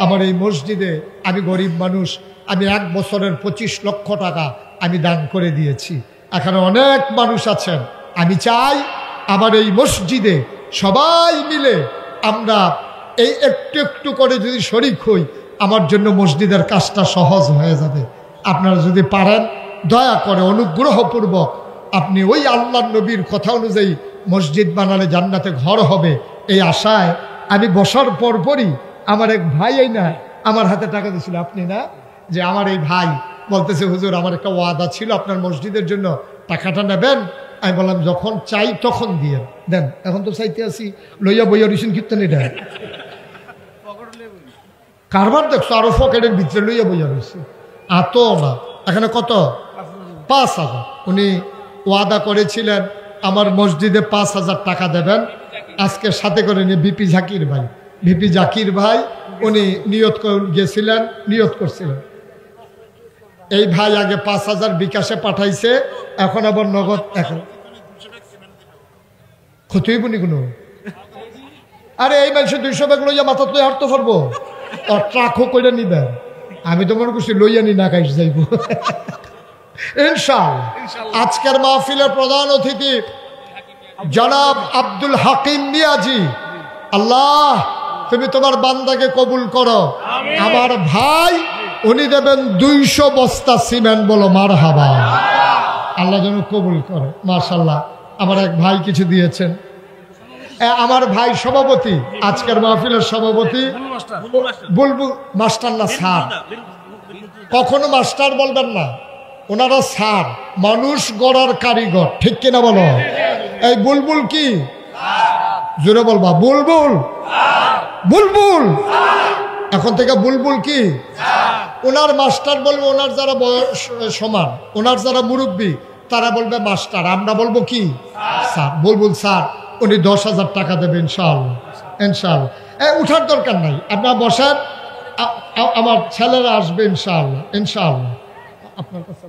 আমার এই মসজিদে, আমি গরিব মানুষ, আমি 1 বছরের 25 লক্ষ টাকা আমি দান করে দিয়েছি। এখানে অনেক মানুষ আছেন। আমি চাই আমার এই মসজিদে সবাই মিলে আমরা এই একটু একটু করে যদি শরিক হই, আমার জন্য মসজিদের কাজটা সহজ হয়ে যাবে। আপনারা যদি পারেন, দয়া করে অনুগ্রহপূর্বক আপনি ওই আল্লাহর নবীর কথা অনুযায়ী মসজিদ বানালে জান্নাতে ঘর হবে, এই আশায় আমি বসার পরপরই আমার এক ভাই এই না আমার হাতে টাকা দিয়েছিল, আপনি না, যে আমার এই ভাই বলতেছে, হুজুর আমার একটা ওয়াদা ছিল আপনার মসজিদের জন্য, টাকাটা নেবেন? আমি বললাম যখন চাই তখন দিয়ে দেন, এখন তো চাইতে আসি লইয়া বইয়া রিসিন কীর্তনী দেন। কারবার দেখছো আরো পকেটের ভিতরে লইয়া বইয়া রয়েছে, এত না। এখানে কত? 5,000। উনি ওয়াদা করেছিলেন আমার মসজিদে 5,000 টাকা দেবেন। আজকে সাথে করে নিয়ে বিপি জাকির ভাই, ভিপি জাকির ভাই উনি নিয়ত গেছিলেন, নিয়ত করছিলেন। এই ভাই আগে 5,000 বিকাশে পাঠাইছে, এখন আবার নগদ। এখন ক্ষতি বনি কোনো, আরে এই মানুষের 200 ব্যাগ লইয়া মাথা তুই হাঁটতে পারবো? ট্রাকও করে নিবেন। আমি তো মনে করছি লইয়া নি না খাইস যাইব ইনশাআল্লাহ। আজকের মাহফিলের প্রধান অতিথি জনাব আব্দুল হাকিম মিয়াজি, আল্লাহ তুমি তোমার বান্দাকে কবুল করো। আমার ভাই উনি দেবেন 200 বস্তা সিমেন্ট, বলো মারহাবা। আল্লাহ যেন কবুল করে। মাশাআল্লাহ, আমার এক ভাই কিছু দিয়েছেন। আমার ভাই সভাপতি, আজকের মাহফিলের সভাপতি বুলবুল মাস্টার, না স্যার, কখনো মাস্টার বলবেন না, ওনারা স্যার, মানুষ গড়ার কারিগর, ঠিক কিনা বলো? এই বুলবুল কি জোরে বলবা? বুলবুল, বুলবুল, এখন থেকে বুলবুল কি? ওনার মাস্টার বলবে ওনার যারা বয়স সমান, ওনার যারা মুরব্বী তারা বলবে মাস্টার, আমরা বলবো কি? স্যার। বুলবুল স্যার উনি 10,000 টাকা দেবে ইনশাআল্লাহ। ইনশাআল্লাহ উঠার দরকার নাই, আপনার বসার, আমার ছেলেরা আসবে ইনশাআল্লাহ। ইনশাআল্লাহ আপনার কাছে